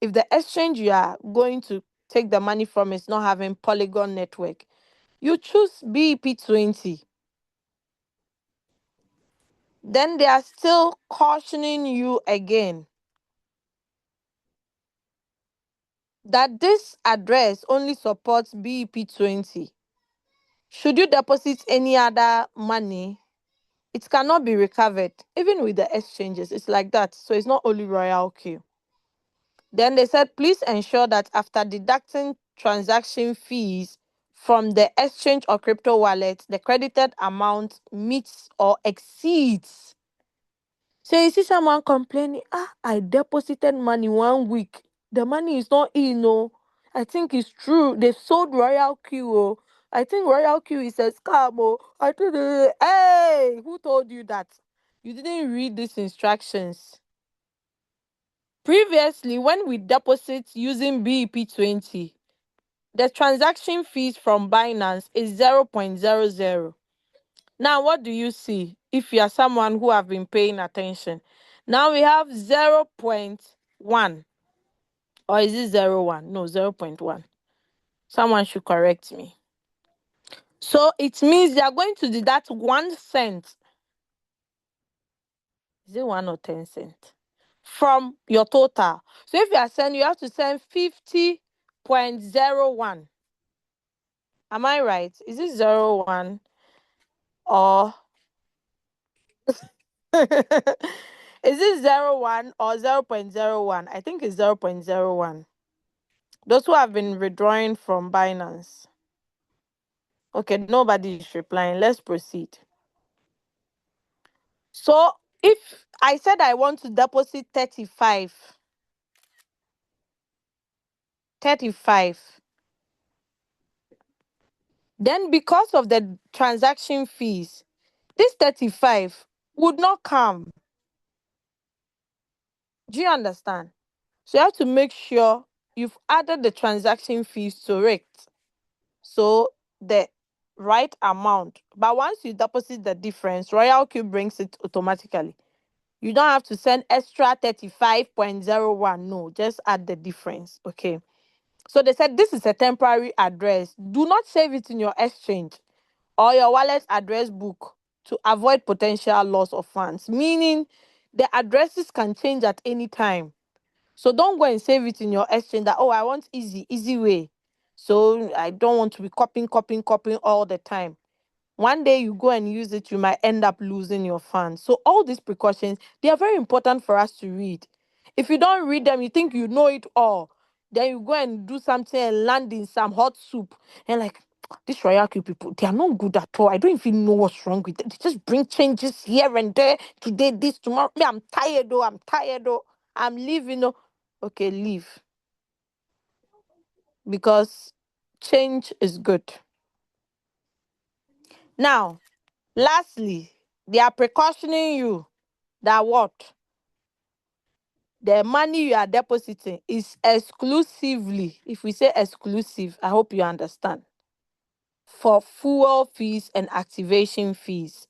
If the exchange you are going to take the money from is not having Polygon network, you choose BEP20. Then they are still cautioning you again that this address only supports BEP20. Should you deposit any other money, it cannot be recovered. Even with the exchanges, it's like that. So it's not only Royal Q. Then they said, please ensure that after deducting transaction fees from the exchange or crypto wallet, the credited amount meets or exceeds. So you see someone complaining, I deposited money 1 week. The money is not in, no. I think it's true. They've sold Royal Q. Oh. I think Royal Q is a scam. Oh. I think, hey, who told you that? You didn't read these instructions. Previously, when we deposit using BEP20, the transaction fees from Binance is 0.00. Now, what do you see if you are someone who have been paying attention? Now we have 0.1. Or is it 0.1? No, 0.1. Someone should correct me. So it means they are going to deduct 1 cent Is it 1 or 10 cents? From your total. So if you are sending, you have to send 50.01. Am I right? Is it 01 or is it 01 or 0.01? I think it's 0.01. Those who have been withdrawing from Binance. Okay, nobody is replying. Let's proceed. So if I said I want to deposit 35, then because of the transaction fees, this 35 would not come. Do you understand? So you have to make sure you've added the transaction fees to it. So the right amount. But once you deposit the difference, Royal Q brings it automatically. You don't have to send extra 35.01. No, just add the difference. Okay. So they said this is a temporary address. Do not save it in your exchange or your wallet address book to avoid potential loss of funds. Meaning the addresses can change at any time. So don't go and save it in your exchange that, oh, I want easy way. So I don't want to be copying all the time. One day you go and use it, you might end up losing your funds. So all these precautions, they are very important for us to read. If you don't read them, you think you know it all. Then you go and do something and land in some hot soup. And like, these Royal Q people, they are not good at all. I don't even know what's wrong with them. They just bring changes here and there. Today, this, tomorrow. Me, I'm tired though. I'm leaving. Oh. Okay, leave. Because change is good. Now, lastly, they are precautioning you that what? The money you are depositing is exclusively, if we say exclusive, I hope you understand, for fuel fees and activation fees.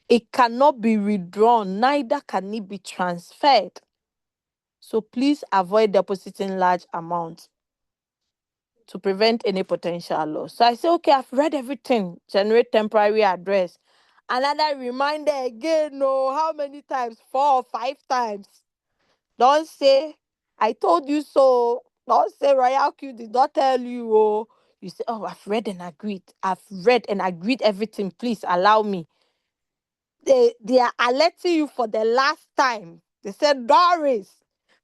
It cannot be withdrawn, neither can it be transferred. So please avoid depositing large amounts to prevent any potential loss. So I say, okay, I've read everything. Generate temporary address. Another reminder again, no, how many times? 4 or 5 times. Don't say, I told you so. Don't say Royal Q did not tell you. Oh, you say, oh, I've read and agreed. I've read and agreed everything. Please allow me. They are alerting you for the last time. They said, Doris,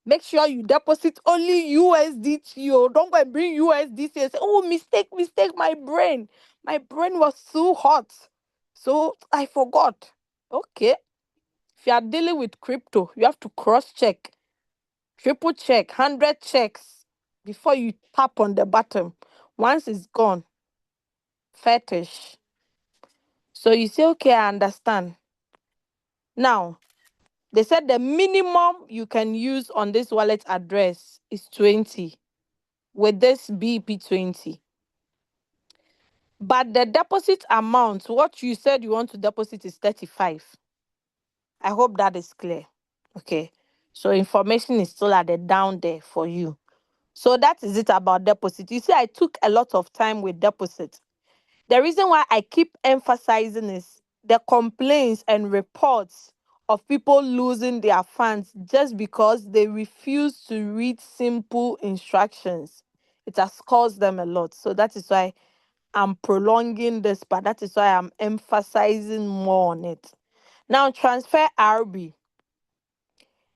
make sure you deposit only USDT. Oh, don't go and bring USDT and say, oh, mistake, My brain was too hot. So I forgot. Okay. If you are dealing with crypto, you have to cross check, triple check, 100 checks before you tap on the button. Once it's gone, fetish. So you say, okay, I understand. Now, they said the minimum you can use on this wallet address is 20 with this BP20. But the deposit amount, what you said you want to deposit is 35. I hope that is clear. Okay. So information is still at the down there for you. So that is it about deposit. You see, I took a lot of time with deposit. The reason why I keep emphasizing is the complaints and reports of people losing their funds just because they refuse to read simple instructions. It has caused them a lot. So that is why I'm prolonging this, but that is why I'm emphasizing more on it. Now, transfer RB.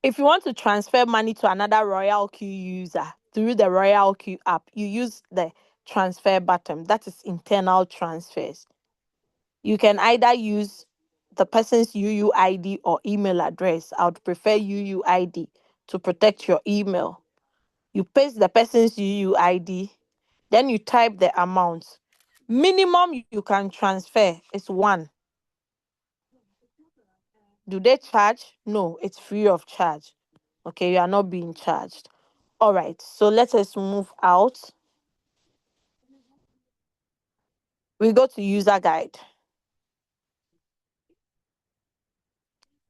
If you want to transfer money to another Royal Q user through the Royal Q app, you use the transfer button. That is internal transfers. You can either use the person's UUID or email address. I would prefer UUID to protect your email. You paste the person's UUID, then you type the amount. Minimum you can transfer is 1. Do they charge? No, it's free of charge. Okay, you are not being charged. All right, so let us move out. We go to user guide.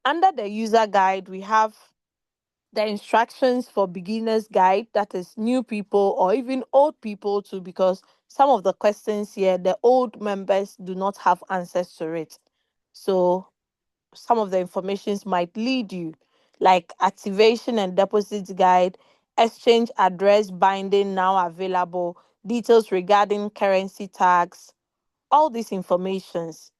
Under the user guide, we have the instructions for beginners guide, that is new people or even old people too, because some of the questions here, the old members do not have answers to it. So some of the informations might lead you, like activation and deposit guide, exchange address binding now available, details regarding currency tags, all these informations.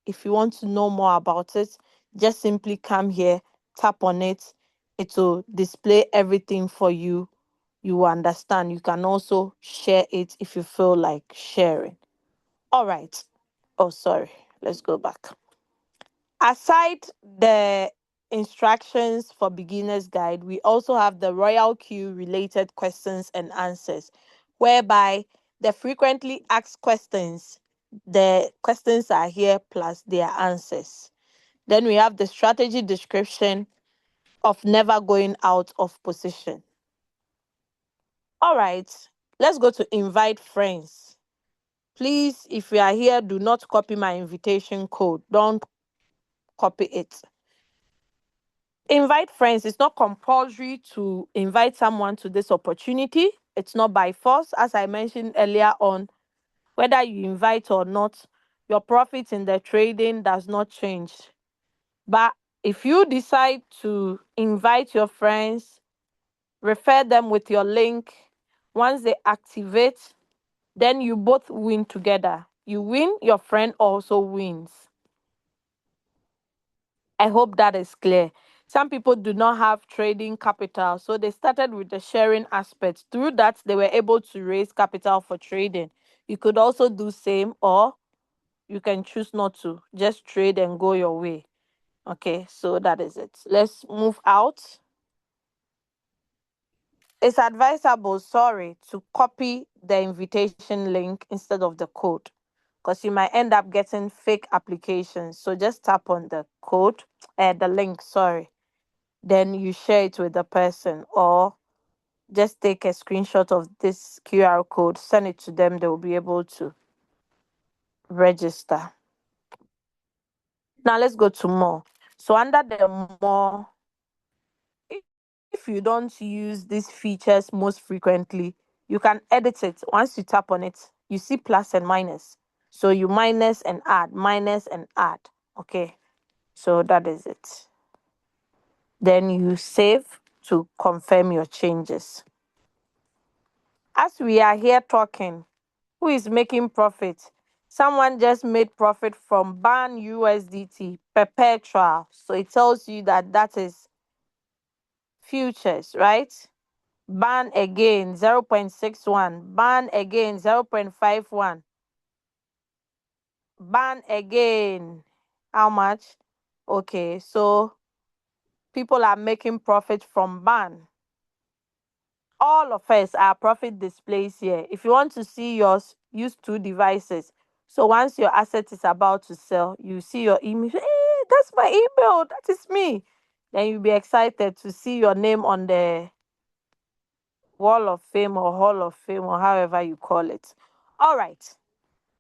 If you want to know more about it, just simply come here, tap on it. It will display everything for you. You will understand. You can also share it if you feel like sharing. All right. Oh, sorry. Let's go back. Aside the instructions for beginners guide, we also have the royal queue related questions and answers, whereby the frequently asked questions, the questions are here plus their answers. Then we have the strategy description of never going out of position. All right, let's go to invite friends. Please, if you are here, do not copy my invitation code. Don't copy it. Invite friends. It's not compulsory to invite someone to this opportunity. It's not by force. As I mentioned earlier on, whether you invite or not, your profit in the trading does not change. But if you decide to invite your friends, refer them with your link. Once they activate, then you both win together. You win, your friend also wins. I hope that is clear. Some people do not have trading capital, so they started with the sharing aspect. Through that, they were able to raise capital for trading. You could also do same, or you can choose not to. Just trade and go your way. Okay, so that is it. Let's move out. It's advisable, sorry, to copy the invitation link instead of the code, because you might end up getting fake applications. So just tap on the code, the link, sorry. Then you share it with the person, or just take a screenshot of this QR code, send it to them. They will be able to register. Now let's go to more. So under the more, if you don't use these features most frequently, you can edit it. Once you tap on it, you see plus and minus. So you minus and add, minus and add. Okay, so that is it. Then you save to confirm your changes. As we are here talking, who is making profit? Someone just made profit from ban USDT perpetual. So it tells you that that is futures, right? Ban again 0.61, ban again 0.51, ban again. How much? Okay, so people are making profit from ban. All of us, our profit displays here. If you want to see yours, use two devices. So once your asset is about to sell, you see your email. Hey, that's my email. That is me. Then you'll be excited to see your name on the wall of fame or hall of fame or however you call it. All right.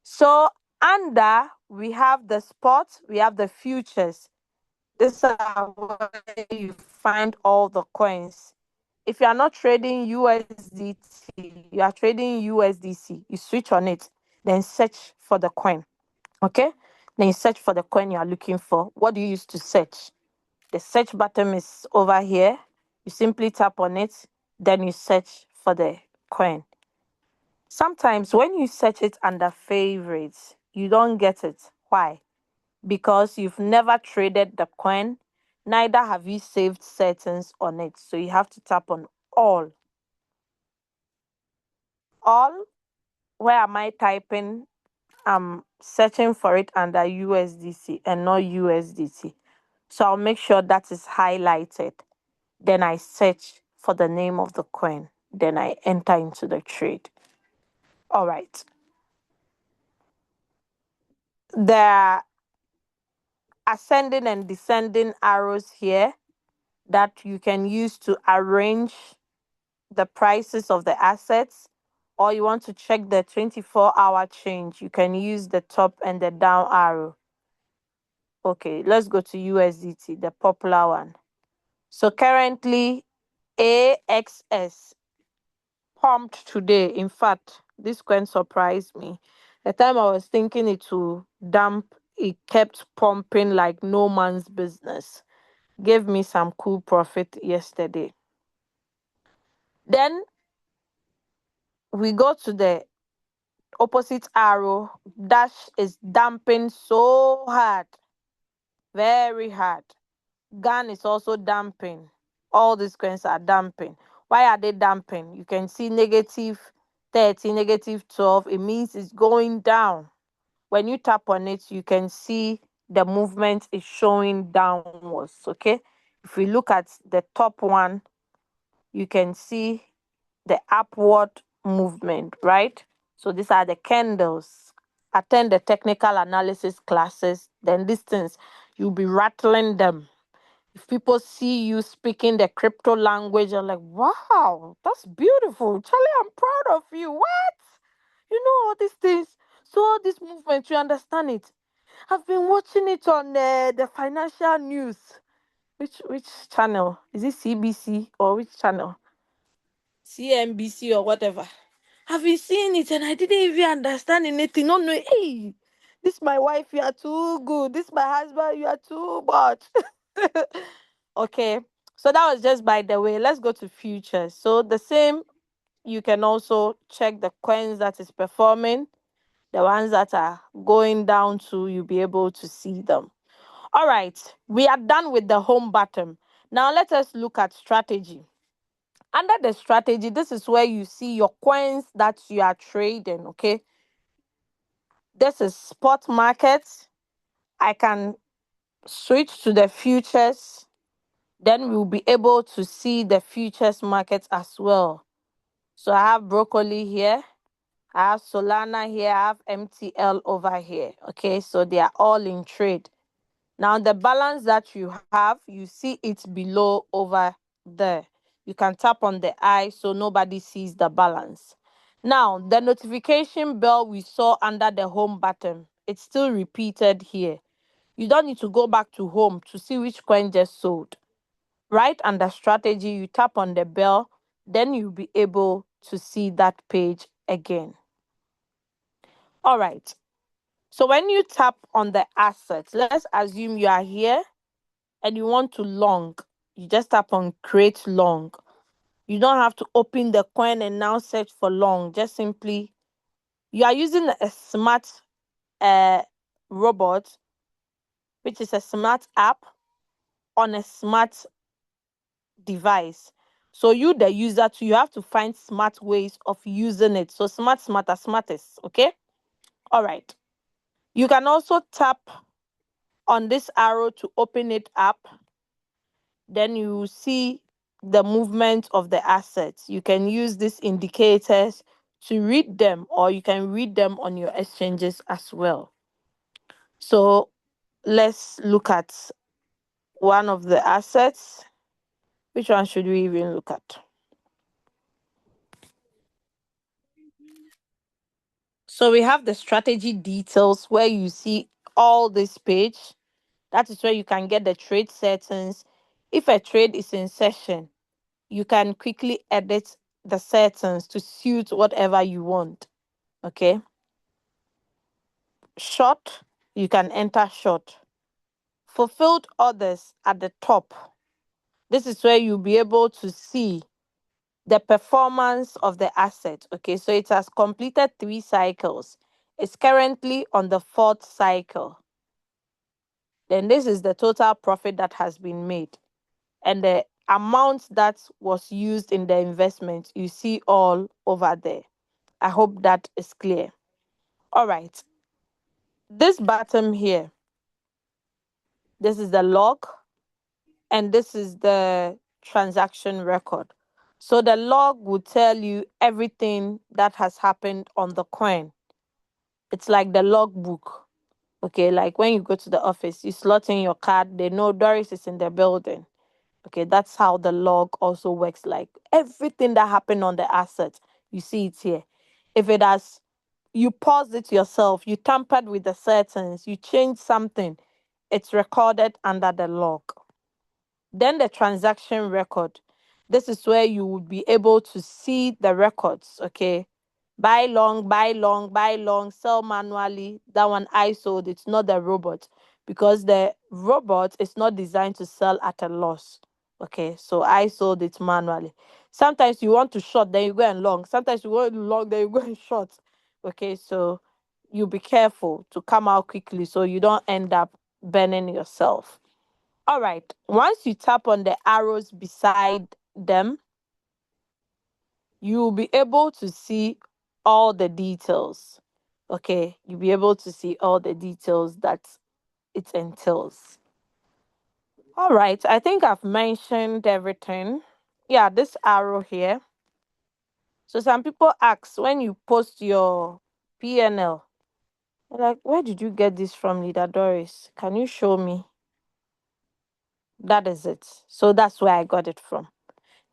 So under we have the spot, we have the futures. This is where you find all the coins. If you are not trading USDT, you are trading USDC, you switch on it, then search for the coin. Okay? Then you search for the coin you are looking for. What do you use to search? The search button is over here. You simply tap on it, then you search for the coin. Sometimes when you search it under favorites, you don't get it. Why? Because you've never traded the coin, neither have you saved settings on it. So you have to tap on all. All, where am I typing? I'm searching for it under USDC and not USDT. So I'll make sure that is highlighted. Then I search for the name of the coin. Then I enter into the trade. All right. There are ascending and descending arrows here that you can use to arrange the prices of the assets, or you want to check the 24-hour change, you can use the top and the down arrow. Okay, let's go to USDT, the popular one. So currently, AXS pumped today. In fact, this coin surprised me. The time I was thinking it will dump, it kept pumping like no man's business. Gave me some cool profit yesterday. Then we go to the opposite arrow. Dash is dumping so hard, very hard. Gun is also dumping. All these coins are dumping. Why are they dumping? You can see negative 30, negative 12. It means it's going down. When you tap on it, you can see the movement is showing downwards. Okay. If we look at the top one, you can see the upward movement, right? So these are the candles. Attend the technical analysis classes, then these things, you'll be rattling them. If people see you speaking the crypto language, you're like, wow, that's beautiful. Charlie, I'm proud of you. What? You know all these things. So all this movement, you understand it. I've been watching it on the financial news. Which channel? Is it CBC or which channel? CNBC or whatever. Have you seen it? And I didn't even understand anything. No, no, hey, this my wife, you are too good. This my husband, you are too much. Okay. So that was just by the way. Let's go to futures. So the same, you can also check the coins that is performing. The ones that are going down to, you'll be able to see them. All right. We are done with the home button. Now let us look at strategy. Under the strategy, this is where you see your coins that you are trading, okay? This is spot market. I can switch to the futures. Then we'll be able to see the futures market as well. So I have broccoli here. I have Solana here. I have MTL over here. Okay, so they are all in trade. Now the balance that you have, you see it below over there. You can tap on the eye so nobody sees the balance. Now the notification bell we saw under the home button, it's still repeated here. You don't need to go back to home to see which coin just sold. Right under strategy, you tap on the bell, then you'll be able to see that page again. All right. So when you tap on the assets, let's assume you are here and you want to long, you just tap on create long. You don't have to open the coin and now search for long. Just simply, you are using a smart robot, which is a smart app on a smart device. So you, the user, too, you have to find smart ways of using it. So smart, smarter, smartest. Okay. All right. You can also tap on this arrow to open it up. Then you see the movement of the assets. You can use these indicators to read them, or you can read them on your exchanges as well. So let's look at one of the assets. Which one should we even look at? So we have the strategy details where you see all this page. That is where you can get the trade settings. If a trade is in session, you can quickly edit the settings to suit whatever you want. Okay. Short, you can enter short. Fulfilled orders at the top. This is where you'll be able to see the performance of the asset. Okay, so it has completed 3 cycles. It's currently on the 4th cycle. Then this is the total profit that has been made. And the amount that was used in the investment, you see all over there. I hope that is clear. All right. This bottom here, this is the log, and this is the transaction record. So the log will tell you everything that has happened on the coin. It's like the log book. Okay, like when you go to the office, you slot in your card, they know Doris is in the building. Okay, that's how the log also works. Like everything that happened on the asset, you see it here. If it has, you paused it yourself, you tampered with the settings, you changed something, it's recorded under the log. Then the transaction record. This is where you would be able to see the records, okay? Buy long, buy long, buy long, sell manually. That one I sold. It's not the robot, because the robot is not designed to sell at a loss. Okay, so I sold it manually. Sometimes you want to short, then you go and long. Sometimes you want long, then you go and short. Okay, so you be careful to come out quickly so you don't end up burning yourself. All right. Once you tap on the arrows beside them, you will be able to see all the details. Okay, you'll be able to see all the details that it entails. All right, I think I've mentioned everything. Yeah, this arrow here. So some people ask, when you post your PNL, they're like, where did you get this from, Leader Doris? Can you show me? That is it. So that's where I got it from.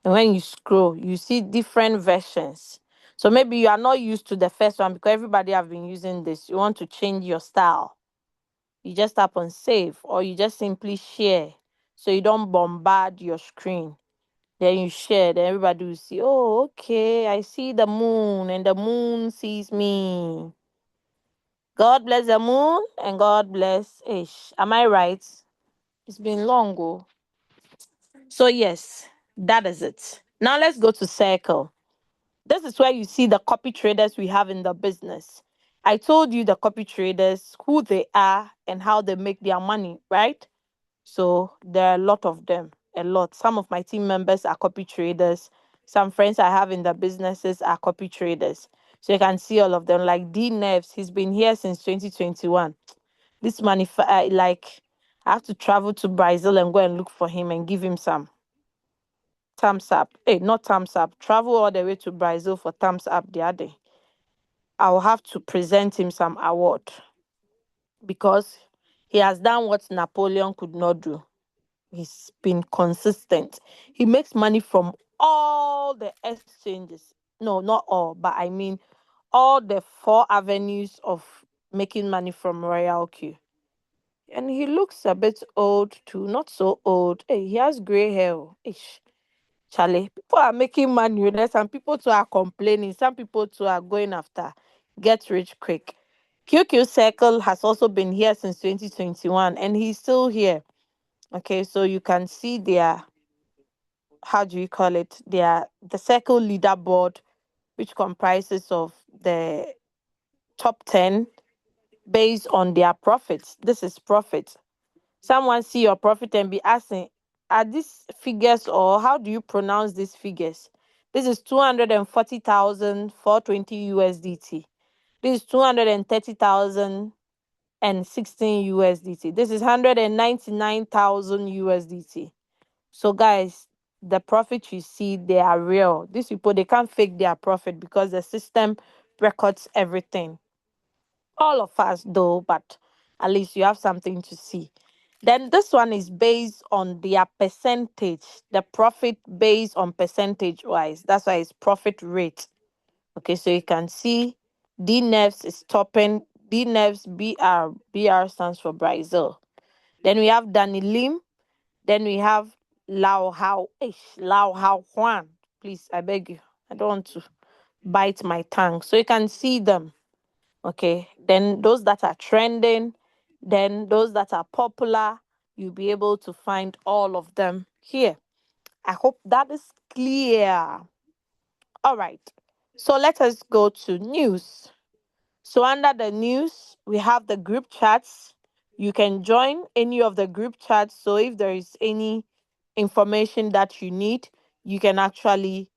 And when you scroll, you see different versions. So maybe you are not used to the first one because everybody have been using this. You want to change your style. You just tap on save, or you just simply share so you don't bombard your screen. Then you share, then everybody will see, oh, okay, I see the moon and the moon sees me. God bless the moon and God bless Ish. Am I right? It's been long ago. So yes, that is it. Now let's go to circle. This is where you see the copy traders we have in the business. I told you the copy traders, who they are and how they make their money, right? So there are a lot of them, a lot. Some of my team members are copy traders. Some friends I have in the businesses are copy traders. So you can see all of them. Like D Neves, he's been here since 2021. This money, like, I have to travel to Brazil and go and look for him and give him some thumbs up. Hey, not thumbs up. Travel all the way to Brazil for thumbs up the other day. I'll have to present him some award because he has done what Napoleon could not do. He's been consistent. He makes money from all the exchanges. No, not all, but I mean all the four avenues of making money from Royal Q. And he looks a bit old too, not so old. Hey, he has gray hair. Ish. Charlie, people are making money. There's some people too are complaining. Some people too are going after get rich quick. QQ Circle has also been here since 2021 and he's still here. Okay, so you can see their, how do you call it? The Circle leaderboard, which comprises of the top 10 based on their profits. This is profit. Someone see your profit and be asking, are these figures, or how do you pronounce these figures? This is 240,420 USDT. This is 230,016 USDT. This is 199,000 USDT. So guys, the profit you see, they are real. These people, they can't fake their profit because the system records everything. All of us though, but at least you have something to see. Then this one is based on their percentage, the profit based on percentage wise. That's why it's profit rate. Okay, so you can see DNEVs is topping. DNEVs BR. BR stands for Brazil. Then we have Danny Lim. Then we have Lao Hao Juan. Please, I beg you. I don't want to bite my tongue. So you can see them. Okay. Then those that are trending, then those that are popular, you'll be able to find all of them here. I hope that is clear. All right. So let us go to news. So under the news, we have the group chats. You can join any of the group chats. So if there is any information that you need, you can actually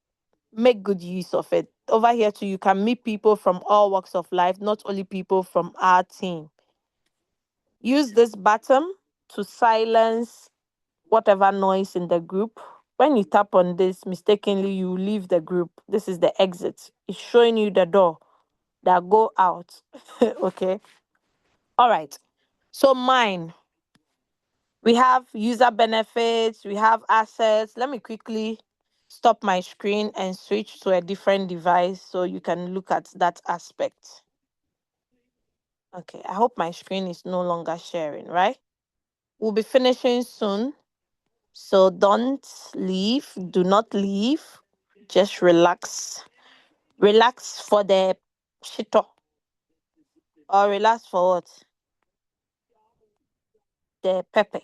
make good use of it. Over here too, you can meet people from all walks of life, not only people from our team. Use this button to silence whatever noise in the group. When you tap on this, mistakenly, you leave the group. This is the exit. It's showing you the door that go out. Okay. All right. So mine, we have user benefits, we have assets. Let me quickly stop my screen and switch to a different device so you can look at that aspect. Okay, I hope my screen is no longer sharing, right? We'll be finishing soon. So don't leave, do not leave. Just relax. Relax for the shito. Or relax for what? The pepper.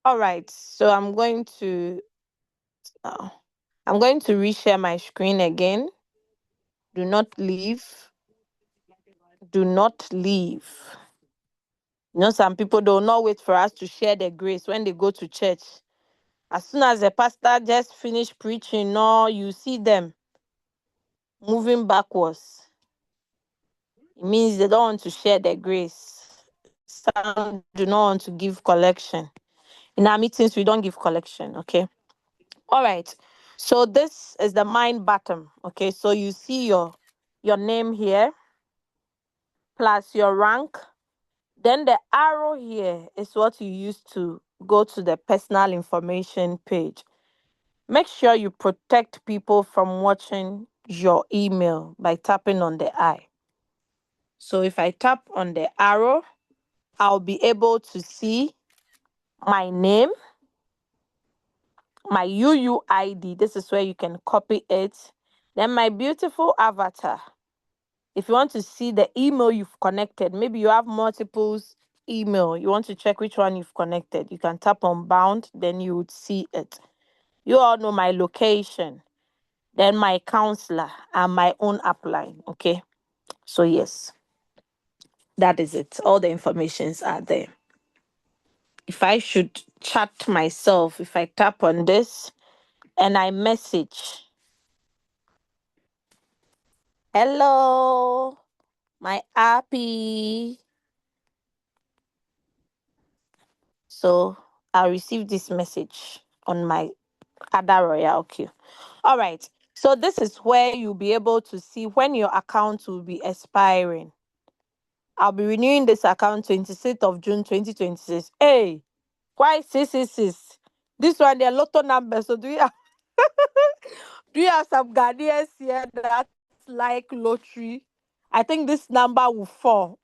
All right. So uh, I'm going to reshare my screen again. Do not leave. Do not leave. Some people do not wait for us to share the grace when they go to church. As soon as the pastor just finished preaching, no, you see them moving backwards. It means they don't want to share the grace. Some do not want to give collection. In our meetings, we don't give collection, okay? All right. So this is the mind button, okay? So you see your name here plus your rank. Then the arrow here is what you use to go to the personal information page. Make sure you protect people from watching your email by tapping on the eye. So if I tap on the arrow, I'll be able to see my name, my UUID. This is where you can copy it. Then my beautiful avatar. If you want to see the email you've connected, maybe you have multiples email, you want to check which one you've connected, you can tap on bound, then you would see it. You all know my location, then my counselor and my own upline. Okay. So yes, that is it. All the informations are there. If I should chat myself, if I tap on this and I message, hello, my happy. So I'll receive this message on my other royal queue. All right. So this is where you'll be able to see when your account will be expiring. I'll be renewing this account 26th of June 2026. Hey, why 666? This one, they're lotto numbers. So do you have some Ghanaians here that like lottery? I think this number will fall.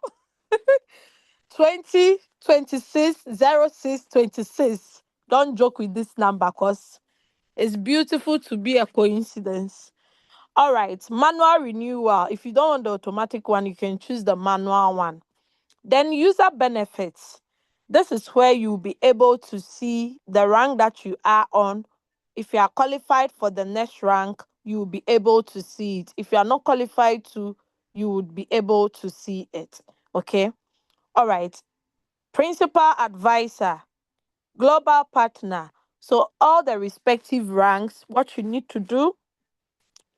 20 26 06 26. Don't joke with this number because it's beautiful to be a coincidence. All right, manual renewal. If you don't want the automatic one, you can choose the manual one. Then user benefits. This is where you'll be able to see the rank that you are on. If you are qualified for the next rank, you will be able to see it. If you are not qualified to, you would be able to see it. Okay. All right. Principal advisor, global partner. So all the respective ranks, what you need to do,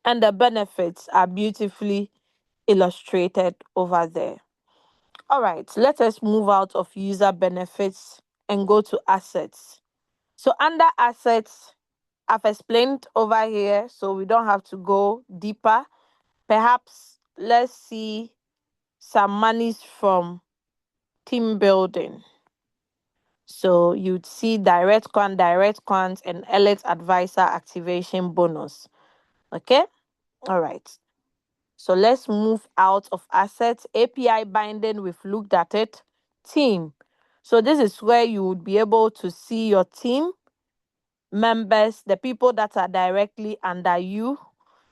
and the benefits are beautifully illustrated over there. All right, let us move out of user benefits and go to assets. So under assets, I've explained over here, so we don't have to go deeper. Perhaps let's see some monies from team building. So you'd see direct quant, and elite advisor activation bonus. Okay? All right. So let's move out of assets. API binding, we've looked at it. Team. So this is where you would be able to see your team members, the people that are directly under you.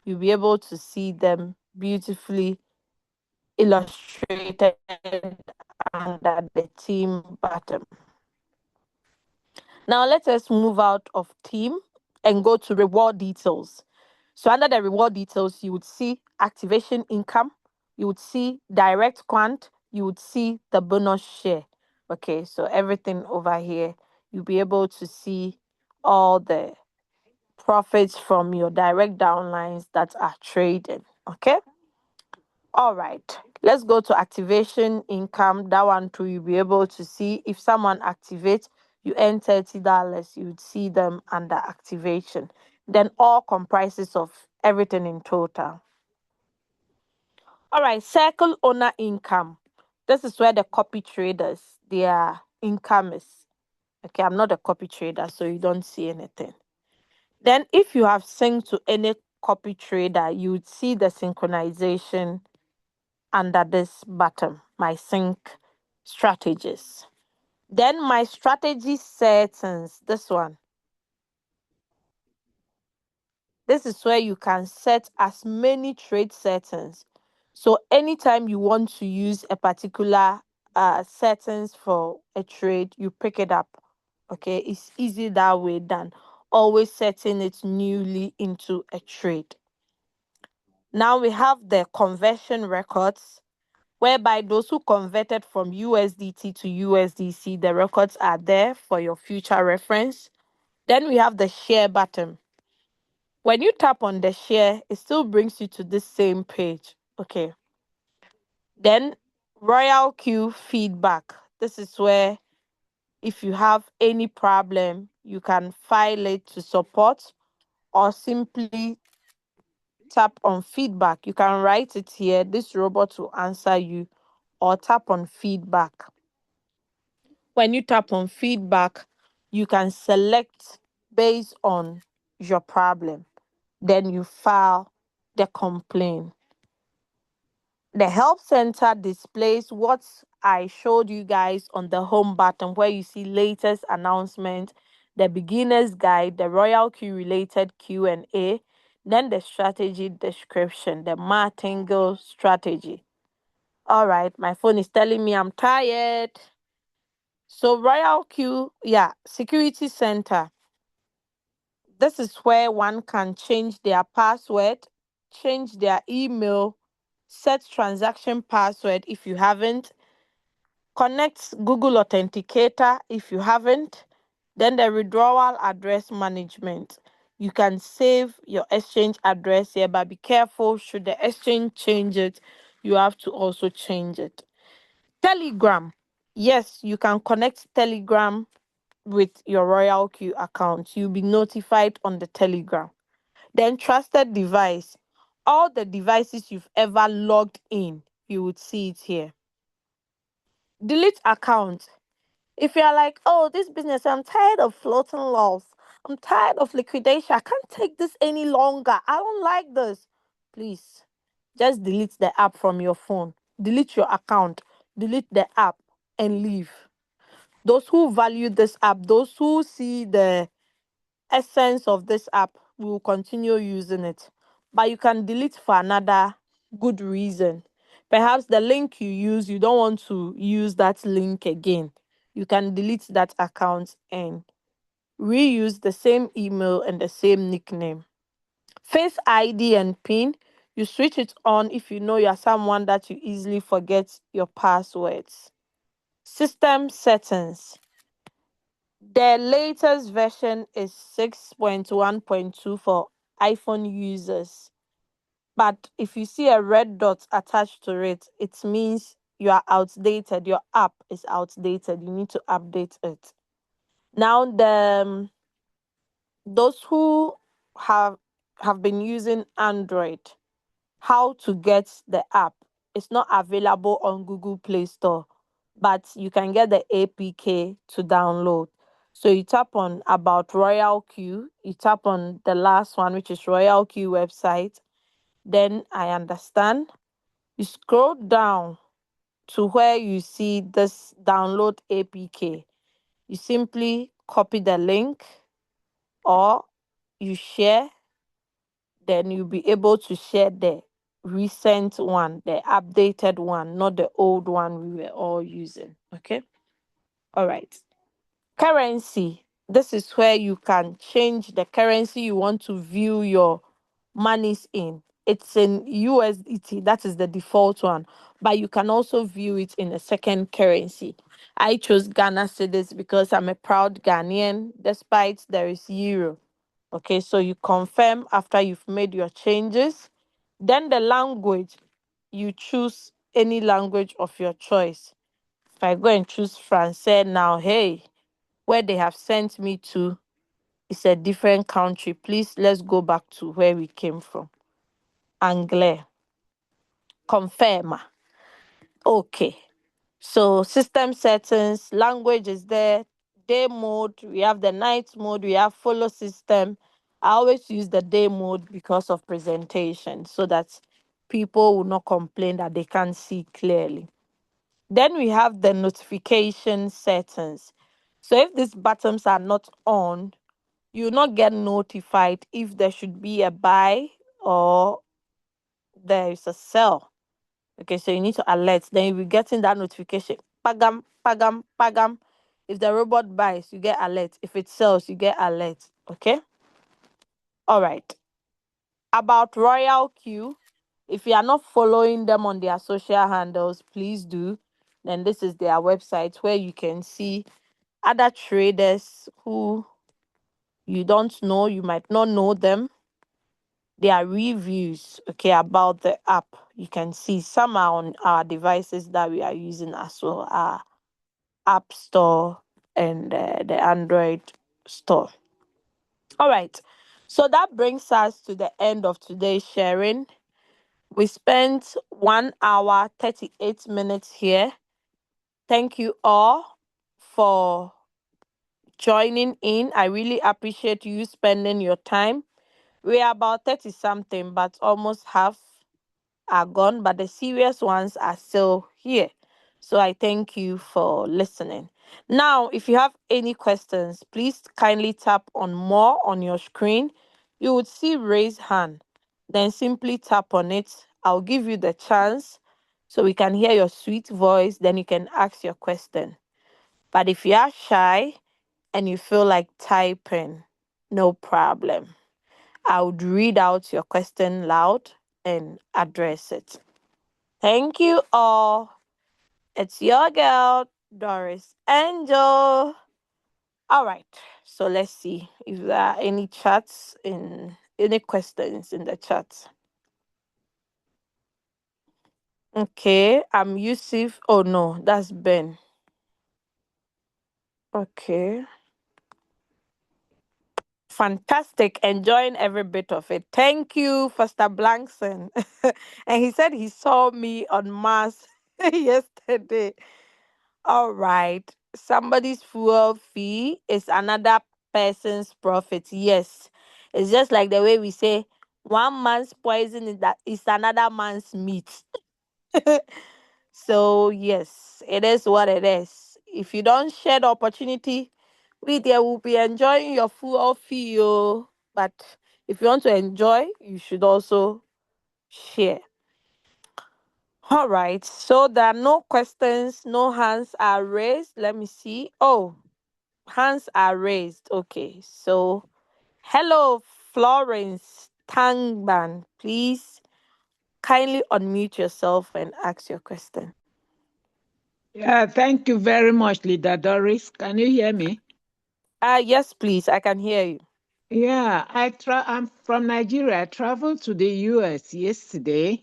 You'll be able to see them beautifully illustrated under the team button. Now let us move out of team and go to reward details. So under the reward details, you would see activation income, you would see direct quant, you would see the bonus share. Okay, so everything over here, you'll be able to see all the profits from your direct downlines that are traded. Okay. All right. Let's go to activation income. That one too, you'll be able to see if someone activates, you earn $30, you would see them under activation. Then all comprises of everything in total. All right, circle owner income. This is where the copy traders, their income is. Okay, I'm not a copy trader, so you don't see anything. Then if you have synced to any copy trader, you would see the synchronization under this button, my sync strategies. Then my strategy settings, this one. This is where you can set as many trade settings. So anytime you want to use a particular settings for a trade, you pick it up. Okay, it's easy that way than always setting it newly into a trade. Now we have the conversion records, whereby those who converted from USDT to USDC, the records are there for your future reference. Then we have the share button. When you tap on the share, it still brings you to this same page. Okay. Then Royal Queue feedback. This is where if you have any problem, you can file it to support or simply tap on feedback. You can write it here. This robot will answer you, or tap on feedback. When you tap on feedback, you can select based on your problem. Then you file the complaint. The help center displays what I showed you guys on the home button, where you see latest announcement, the beginner's guide, the Royal Queue related Q&A, then the strategy description, the martingale strategy. All right, my phone is telling me I'm tired. So Royal Queue, yeah, security center. This is where one can change their password, change their email, set transaction password if you haven't, connect Google Authenticator if you haven't, then the withdrawal address management. You can save your exchange address here, but be careful, should the exchange change it, you have to also change it. Telegram. Yes, you can connect Telegram with your Royal Queue account. You'll be notified on the Telegram. Then trusted device. All the devices you've ever logged in, you would see it here. Delete account. If you're like, oh, this business, I'm tired of floating loss. I'm tired of liquidation. I can't take this any longer. I don't like this. Please, just delete the app from your phone. Delete your account. Delete the app and leave. Those who value this app, those who see the essence of this app, will continue using it. But you can delete for another good reason. Perhaps the link you use, you don't want to use that link again. You can delete that account and reuse the same email and the same nickname. Face ID and PIN, you switch it on if you know you're someone that you easily forget your passwords. System settings. The latest version is 6.1.2 for iPhone users. But if you see a red dot attached to it, it means you are outdated. Your app is outdated. You need to update it. Now, those who have been using Android, how to get the app. It's not available on Google Play Store, but you can get the APK to download. So you tap on About Royal Queue, you tap on the last one, which is Royal Queue website. Then I understand. You scroll down to where you see this download APK. You simply copy the link or you share, then you'll be able to share the recent one, the updated one, not the old one we were all using. Okay. All right. Currency. This is where you can change the currency you want to view your monies in. It's in USDT, that is the default one, but you can also view it in a second currency. I chose Ghana cedis because I'm a proud Ghanaian, despite there is euro. Okay, so you confirm after you've made your changes. Then the language, you choose any language of your choice. If I go and choose Francais now, hey, where they have sent me to is a different country. Please, let's go back to where we came from. Anglais. Confirm. Okay. So system settings, language is there, day mode, we have the night mode, we have follow system. I always use the day mode because of presentation so that people will not complain that they can't see clearly. Then we have the notification settings. So if these buttons are not on, you will not get notified if there should be a buy or there is a sell. Okay, so you need to alert. Then you'll be getting that notification. Pagam, pagam, pagam. If the robot buys, you get alert. If it sells, you get alert. Okay. All right. About Royal Q, if you are not following them on their social handles, please do. Then this is their website where you can see other traders who you don't know, you might not know them. Their reviews, okay, about the app. You can see some are on our devices that we are using as well, our App Store and the Android store. All right. So that brings us to the end of today's sharing. We spent 1 hour, 38 minutes here. Thank you all for joining in. I really appreciate you spending your time. We are about 30 something, but almost half are gone, but the serious ones are still here. So I thank you for listening. Now, if you have any questions, please kindly tap on more on your screen. You would see raise hand. Then simply tap on it. I'll give you the chance so we can hear your sweet voice. Then you can ask your question. But if you are shy and you feel like typing, no problem. I would read out your question loud and address it. Thank you all. It's your girl, Doris Angel. All right. So let's see if there are any chats in any questions in the chat. Okay. I'm Yusuf. Oh no, that's Ben. Okay. Fantastic. Enjoying every bit of it. Thank you, Foster Blankson. And he said he saw me on Mars yesterday. All right. Somebody's fuel fee is another person's profit. Yes. It's just like the way we say one man's poison is another man's meat. So yes, it is what it is. If you don't share the opportunity, we there will be enjoying your fuel fee. Oh. But if you want to enjoy, you should also share. All right. So there are no questions, no hands are raised. Let me see. Oh, hands are raised. Okay. So, hello, Florence Tangban. Please kindly unmute yourself and ask your question. Yeah, thank you very much, Leader Doris. Can you hear me? Yes, please. I can hear you. Yeah, I'm from Nigeria. I traveled to the US yesterday,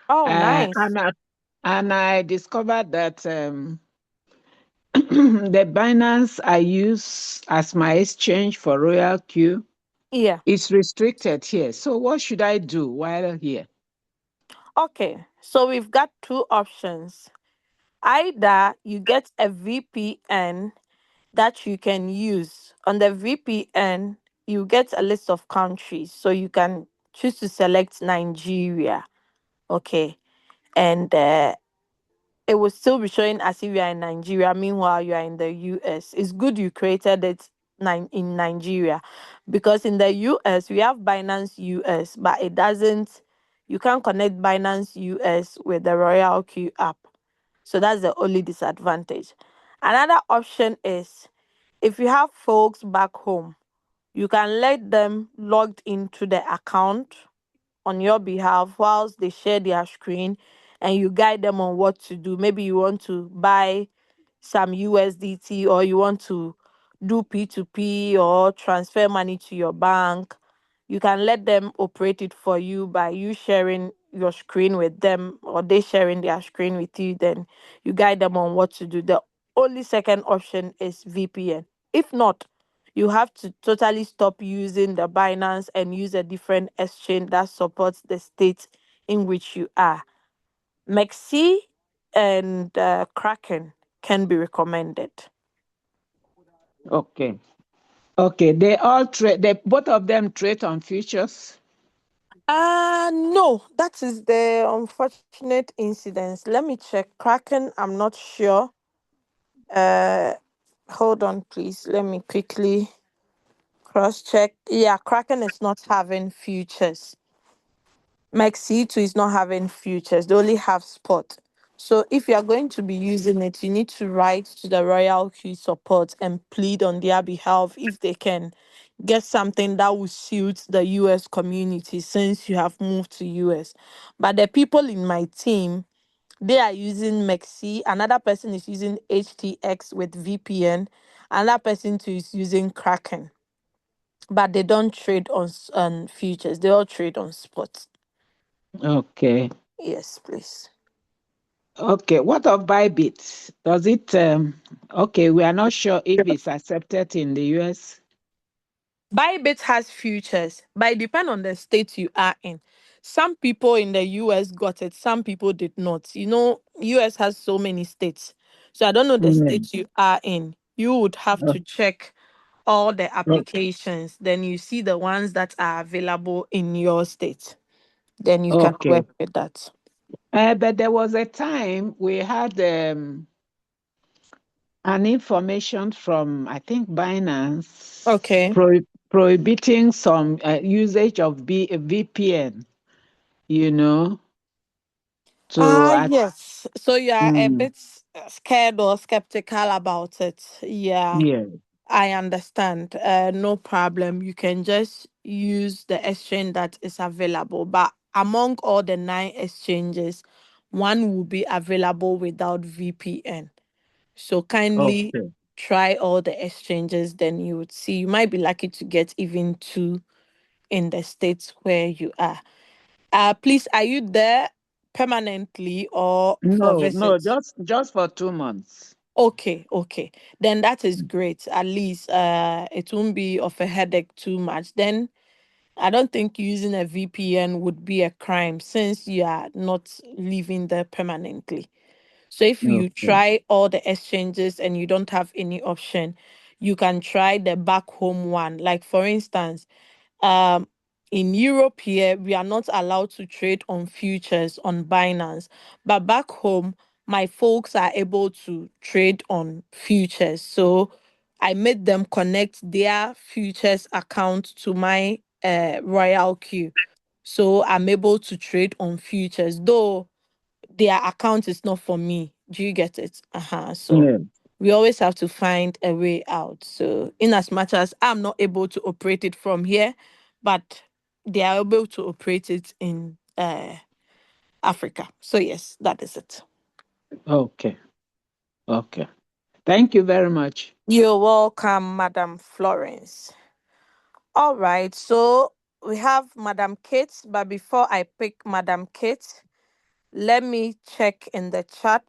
Oh, uh, nice. and I, and I discovered that the Binance I use as my exchange for Royal Q Yeah. is restricted here. So what should I do while here? Okay. So we've got two options. Either you get a VPN that you can use. On the VPN, you get a list of countries. So you can choose to select Nigeria. Okay. And it will still be showing as if you are in Nigeria. Meanwhile, you are in the US. It's good you created it in Nigeria because in the US, we have Binance US, but it doesn't, you can't connect Binance US with the Royal Q app. So that's the only disadvantage. Another option is if you have folks back home, you can let them logged into the account on your behalf whilst they share their screen and you guide them on what to do. Maybe you want to buy some USDT or you want to do P2P or transfer money to your bank. You can let them operate it for you by you sharing your screen with them or they sharing their screen with you. Then you guide them on what to do. The only second option is VPN. If not, you have to totally stop using the Binance and use a different exchange that supports the state in which you are. Mexi and Kraken can be recommended. Okay. Okay, they all trade, both of them trade on futures. No, that is the unfortunate incidents. Let me check. Kraken, I'm not sure. Uh, Hold on, please. Let me quickly. Cross check. Yeah, Kraken is not having futures. Maxi too is not having futures. They only have spot. So if you are going to be using it, you need to write to the Royal Q support and plead on their behalf if they can get something that will suit the US community since you have moved to US. But the people in my team, they are using Maxi. Another person is using HTX with VPN. Another person too is using Kraken. But they don't trade on futures. They all trade on spot. Okay. Yes, please. Okay. What of Bybit? Does it okay, we are not sure if it's accepted in the US. Bybit has futures, but it depends on the state you are in. Some people in the US got it, some people did not. US has so many states. So I don't know the Mm. state you are in. You would have Oh, to check all the oh, applications. Then you see the ones that are available in your state. Then you can okay. work with that. But there was a time we had an information from, I think, Binance Okay. prohibiting some usage of VPN, you know, to, Yes. So you are a mm, bit scared or skeptical about it. Yeah. yeah, I understand. No problem. You can just use the exchange that is available. But among all the nine exchanges, one will be available without VPN. So kindly okay. try all the exchanges, then you would see. You might be lucky to get even two in the states where you are. Please, are you there permanently or for No, no, visits? just for 2 months. Okay, okay. Then that is great. At least it won't be of a headache too much. Then I don't think using a VPN would be a crime since you are not living there permanently. So if you Okay, try all the exchanges and you don't have any option, you can try the back home one. Like for instance, um in Europe here, we are not allowed to trade on futures on Binance. But back home, my folks are able to trade on futures. So I made them connect their futures account to my Royal Q. So I'm able to trade on futures, though their account is not for me. Do you get it? So yeah, we always have to find a way out. So in as much as I'm not able to operate it from here, but they are able to operate it in Africa. So yes, that is it. okay, okay. Thank you very much. You're welcome, Madam Florence. All right, so we have Madam Kate, but before I pick Madam Kate, let me check in the chat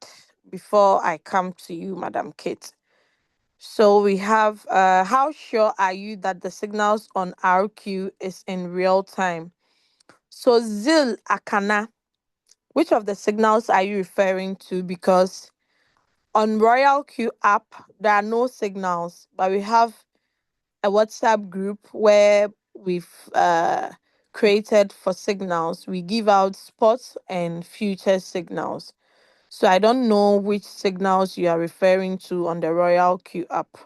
before I come to you, Madam Kate. So we have how sure are you that the signals on RQ is in real time? So Zil Akana, which of the signals are you referring to? Because on Royal Q app, there are no signals, but we have a WhatsApp group where we've created for signals. We give out spots and future signals. So I don't know which signals you are referring to on the Royal Q app.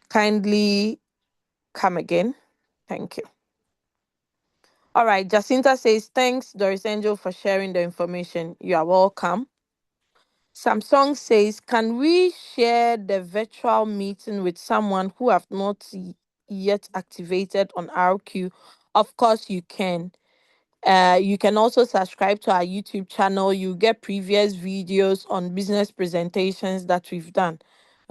Kindly come again. Thank you. All right. Jacinta says, thanks, Doris Angel, for sharing the information. You are welcome. Samsung says, can we share the virtual meeting with someone who have not yet activated on RQ? Of course, you can. You can also subscribe to our YouTube channel. You get previous videos on business presentations that we've done.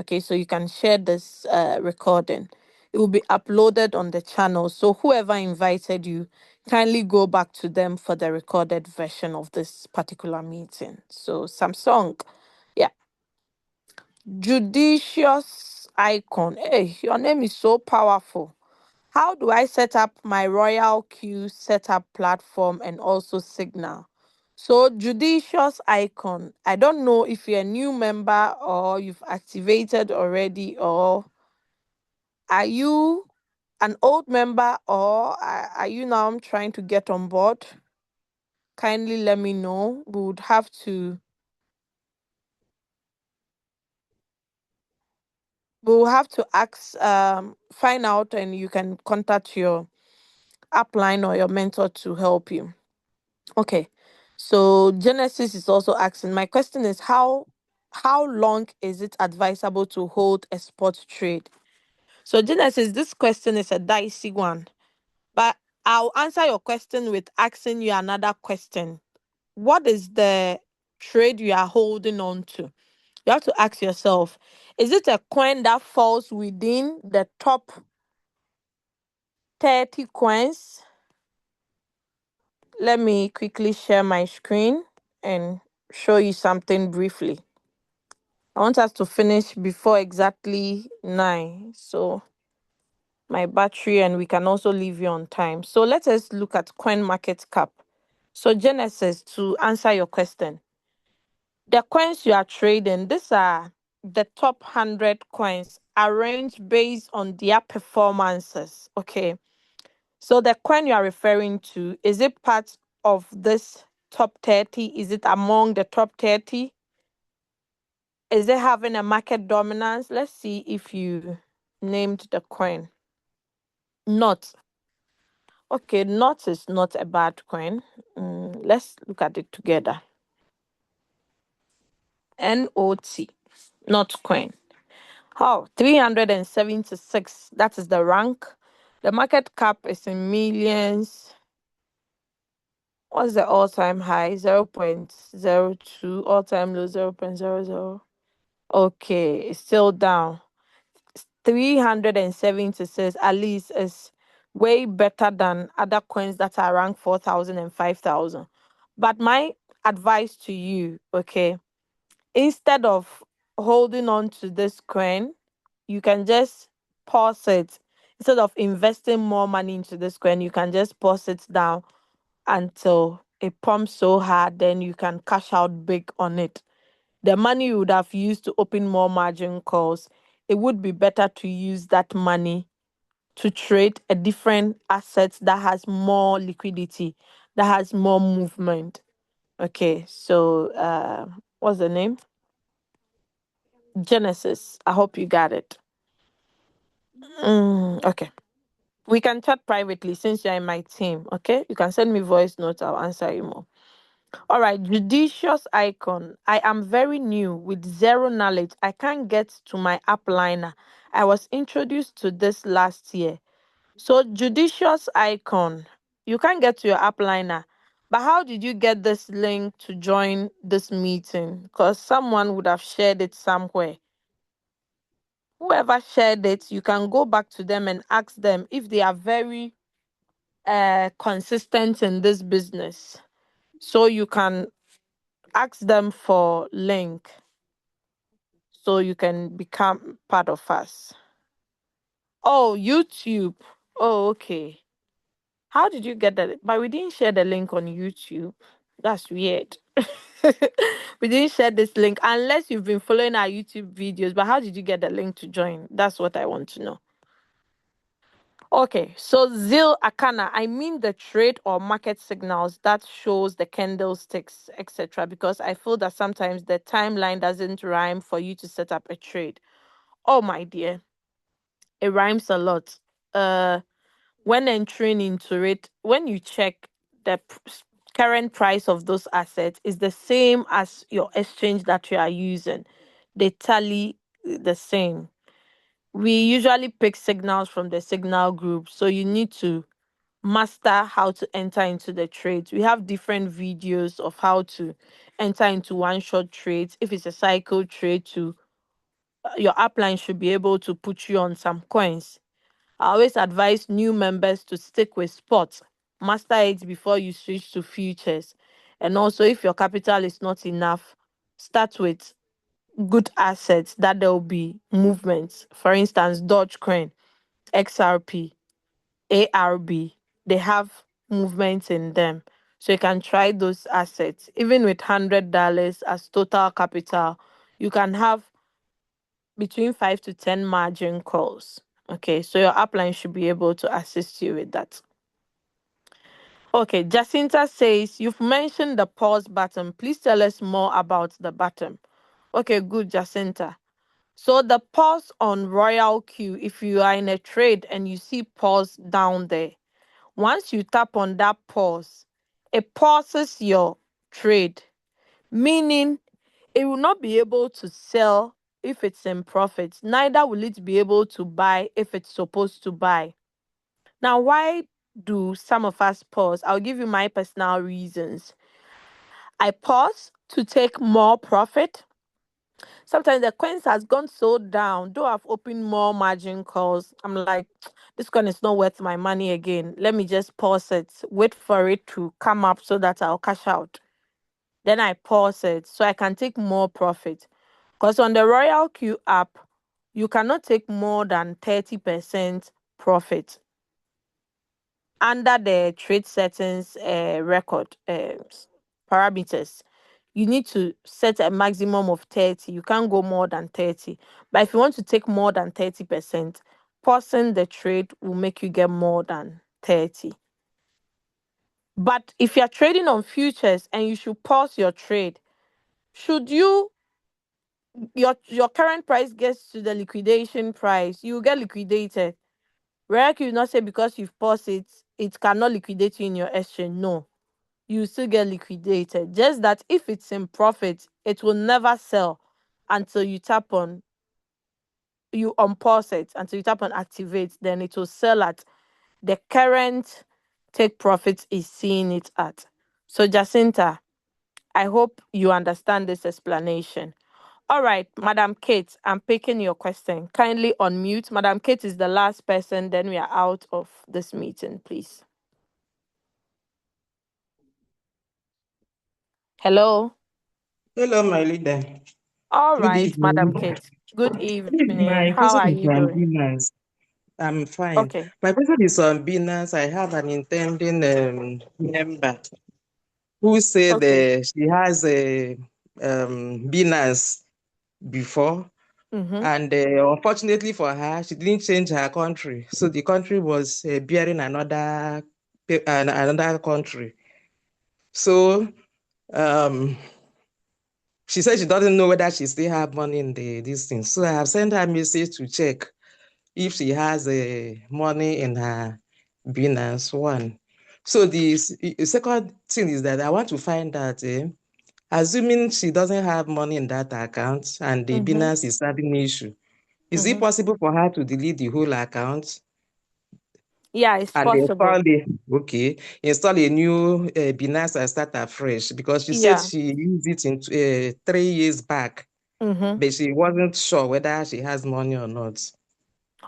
Okay, so you can share this recording. It will be uploaded on the channel. So whoever invited you, kindly go back to them for the recorded version of this particular meeting. So Samsung, yeah, judicious icon. Hey, your name is so powerful. How do I set up my Royal Queue setup platform and also Signal? So, judicious icon. I don't know if you're a new member or you've activated already, or are you an old member, or are you now trying to get on board? Kindly let me know. We would have to we'll have to find out, and you can contact your upline or your mentor to help you. Okay. So Genesis is also asking, my question is how long is it advisable to hold a spot trade? So Genesis, this question is a dicey one, but I'll answer your question with asking you another question. What is the trade you are holding on to? You have to ask yourself, is it a coin that falls within the top 30 coins? Let me quickly share my screen and show you something briefly. I want us to finish before exactly 9. So my battery, and we can also leave you on time. So let us look at coin market cap. So Genesis, to answer your question, the coins you are trading, these are the top 100 coins arranged based on their performances. Okay. So the coin you are referring to, is it part of this top 30? Is it among the top 30? Is it having a market dominance? Let's see if you named the coin. Not. Okay, not is not a bad coin. Let's look at it together. NOT, not coin. Oh, 376. That is the rank. The market cap is in millions. What's the all-time high? 0.02. All-time low, 0.00. Okay, it's still down. 376 at least is way better than other coins that are ranked 4,000 and 5,000. But my advice to you, okay, instead of holding on to this coin, you can just pause it. Instead of investing more money into this coin, you can just pause it down until it pumps so hard, then you can cash out big on it. The money you would have used to open more margin calls, it would be better to use that money to trade a different asset that has more liquidity, that has more movement. Okay, so what's the name? Genesis. I hope you got it. Okay. We can chat privately since you're in my team. Okay, you can send me voice notes. I'll answer you more. All right, judicious icon. I am very new with zero knowledge. I can't get to my app liner. I was introduced to this last year. So, judicious icon, you can't get to your app liner. But how did you get this link to join this meeting? Because someone would have shared it somewhere. Whoever shared it, you can go back to them and ask them if they are very consistent in this business. So you can ask them for link so you can become part of us. Oh, YouTube. Oh, okay. How did you get that? But we didn't share the link on YouTube. That's weird. We didn't share this link unless you've been following our YouTube videos. But how did you get the link to join? That's what I want to know. Okay, so Zil Akana, I mean the trade or market signals that shows the candlesticks, etc. Because I feel that sometimes the timeline doesn't rhyme for you to set up a trade. Oh my dear, it rhymes a lot. When entering into it, when you check the current price of those assets, is the same as your exchange that you are using. They tally the same. We usually pick signals from the signal group, so you need to master how to enter into the trades. We have different videos of how to enter into one shot trades. If it's a cycle trade, to your upline should be able to put you on some coins. I always advise new members to stick with spots, master it before you switch to futures. And also, if your capital is not enough, start with good assets that there will be movements. For instance, Dogecoin, XRP, ARB, they have movements in them. So you can try those assets. Even with $100 as total capital, you can have between 5 to 10 margin calls. Okay, so your upline should be able to assist you with that. Okay, Jacinta says, you've mentioned the pause button. Please tell us more about the button. Okay, good, Jacinta. So the pause on Royal Q, if you are in a trade and you see pause down there, once you tap on that pause, it pauses your trade, meaning it will not be able to sell if it's in profit, neither will it be able to buy if it's supposed to buy. Now, why do some of us pause? I'll give you my personal reasons. I pause to take more profit. Sometimes the coins has gone so down, though I've opened more margin calls. I'm like, this coin is not worth my money again. Let me just pause it, wait for it to come up so that I'll cash out. Then I pause it so I can take more profit. Because on the Royal Q app, you cannot take more than 30% profit under the trade settings record parameters. You need to set a maximum of 30. You can't go more than 30. But if you want to take more than 30%, pausing the trade will make you get more than 30. But if you're trading on futures and you should pause your trade, should your current price gets to the liquidation price, you will get liquidated. Where you not say because you've paused it, it cannot liquidate you in your exchange. No, you still get liquidated. Just that if it's in profit, it will never sell until you tap on you unpause it until you tap on activate. Then it will sell at the current take profit is seeing it at. So Jacinta, I hope you understand this explanation. All right, Madam Kate, I'm picking your question. Kindly unmute. Madam Kate is the last person, then we are out of this meeting, please. Hello. Hello, my leader. All Good right, Madam evening. Kate. Good evening. My How question are is you on doing? Binance. I'm fine. Okay. My question is on Binance. I have an intending member who said Okay. she has a Binance before, Mm-hmm. and unfortunately for her, she didn't change her country. So the country was bearing another country. So um, she said she doesn't know whether she still have money in this thing. So I have sent her a message to check if she has money in her Binance one. So the second thing is that I want to find out, assuming she doesn't have money in that account and the Mm-hmm. Binance is having issue, is it Mm-hmm. possible for her to delete the whole account Yeah, it's and possible. install a new Binance and start afresh? Because she said Yeah. she used it in 3 years back, Mm-hmm. but she wasn't sure whether she has money or not.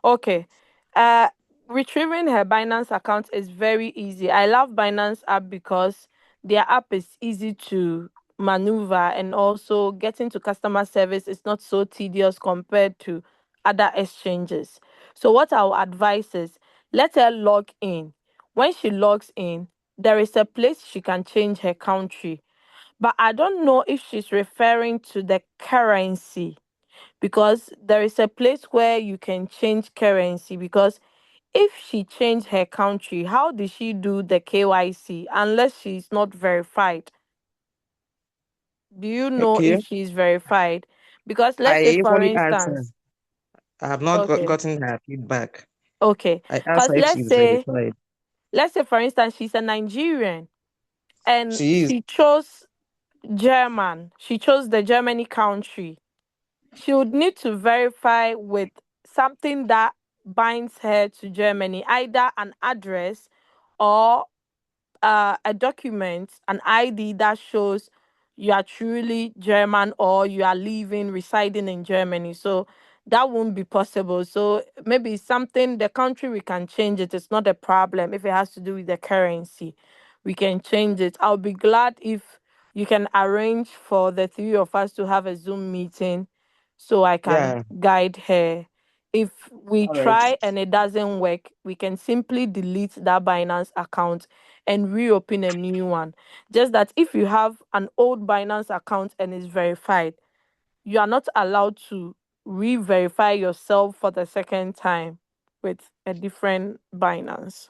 Okay. Uh, Retrieving her Binance account is very easy. I love Binance app because their app is easy to maneuver, and also getting to customer service is not so tedious compared to other exchanges. So what I'll advise is let her log in. When she logs in, there is a place she can change her country. But I don't know if she's referring to the currency, because there is a place where you can change currency. Because if she changed her country, how did she do the KYC unless she's not verified? Do you know Okay. if she's verified? Because let's I say for usually ask her. instance, I have not okay, gotten her feedback. okay, I asked because her if she is verified. let's say for instance she's a Nigerian and She is. she chose German. She chose the Germany country. She would need to verify with something that binds her to Germany, either an address or a document, an ID that shows you are truly German or you are living, residing in Germany. So that won't be possible. So maybe something, the country we can change it. It's not a problem if it has to do with the currency. We can change it. I'll be glad if you can arrange for the three of us to have a Zoom meeting so I can Yeah. guide her. If we All right. try and it doesn't work, we can simply delete that Binance account and reopen a new one. Just that if you have an old Binance account and is verified, you are not allowed to re-verify yourself for the second time with a different Binance.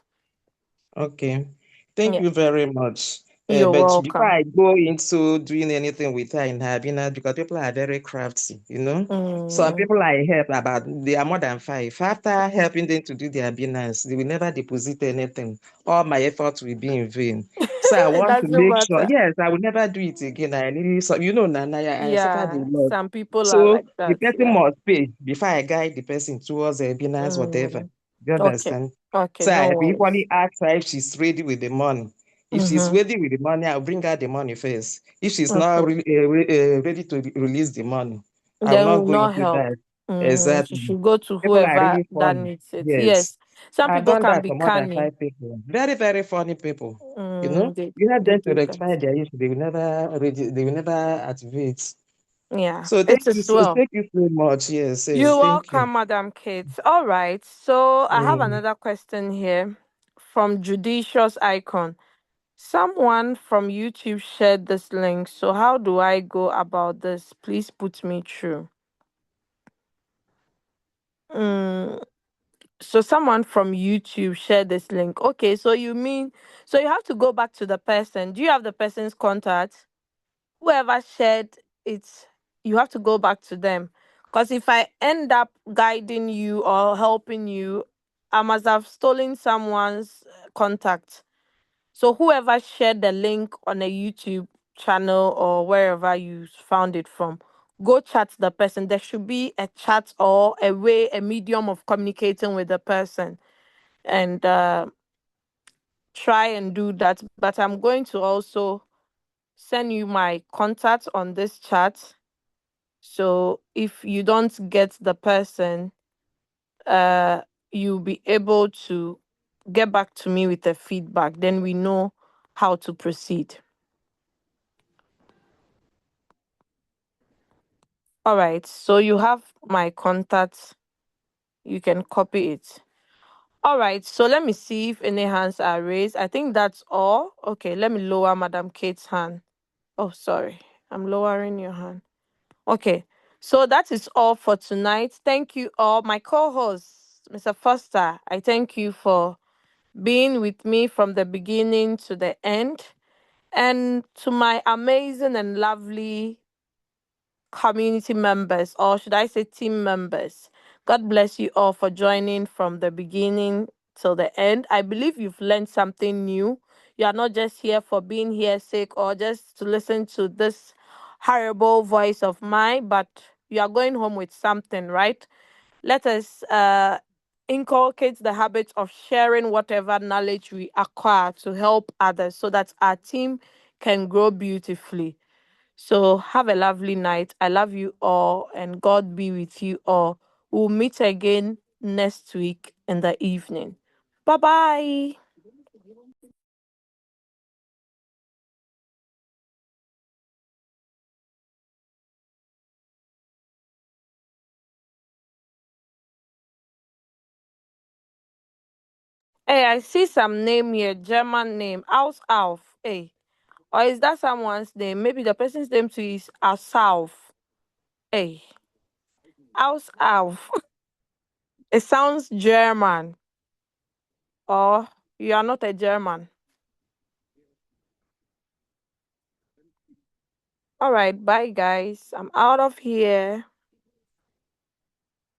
Okay. Thank Yeah. you very much. You're But before welcome. I go into doing anything with her in her business, because people are very crafty, you know. Some Mm. people I help about, they are more than five. After helping them to do their business, they will never deposit anything. All my efforts will be in vain. So I It want to doesn't make sure, matter. yes, I will never do it again. I really, so you know, Nana, I suffer the Yeah, loss. some people are So like the that. person Yeah. must pay before I guide the person towards a business, whatever. Mm. Do you Okay. understand? Okay, So I no will worries. equally ask her if she's ready with the money. If she's Mm-hmm. ready with the money, I'll bring her the money first. If she's not Okay. ready to release the money, I will Then not will go not into help. that. She Exactly. should go to People are whoever really that funny. needs it. Yes. Yes. Some I've people done can that be for more than canny. five people. Very, very funny people. You know, Mm, you have they them to do that. rectify their issue. They will never activate. Yeah, So it is well. thank you so much. Yes, yes, You're thank you. welcome, Madam Kate. All right. So I have Mm. another question here from Judicious Icon. Someone from YouTube shared this link. So how do I go about this? Please put me through. Mm, so someone from YouTube shared this link. Okay, so you mean so you have to go back to the person. Do you have the person's contact? Whoever shared it, you have to go back to them. Because if I end up guiding you or helping you, I must have stolen someone's contact. So whoever shared the link on a YouTube channel or wherever you found it from, go chat the person. There should be a chat or a way, a medium of communicating with the person, and try and do that. But I'm going to also send you my contact on this chat. So if you don't get the person, uh, you'll be able to get back to me with the feedback. Then we know how to proceed. All right. So you have my contact. You can copy it. All right. So let me see if any hands are raised. I think that's all. Okay. Let me lower Madam Kate's hand. Oh, sorry. I'm lowering your hand. Okay. So that is all for tonight. Thank you all. My co-host, Mr. Foster, I thank you for being with me from the beginning to the end. And to my amazing and lovely community members, or should I say team members, God bless you all for joining from the beginning till the end. I believe you've learned something new. You are not just here for being here sake or just to listen to this horrible voice of mine, but you are going home with something, right? Let us inculcate the habit of sharing whatever knowledge we acquire to help others so that our team can grow beautifully. So have a lovely night. I love you all and God be with you all. We'll meet again next week in the evening. Bye bye. Hey, I see some name here, German name. Aus Alf. Hey. Or is that someone's name? Maybe the person's name too is Asauf. Hey. Aus Alf. It sounds German. Or you are not a German. All right, bye guys. I'm out of here.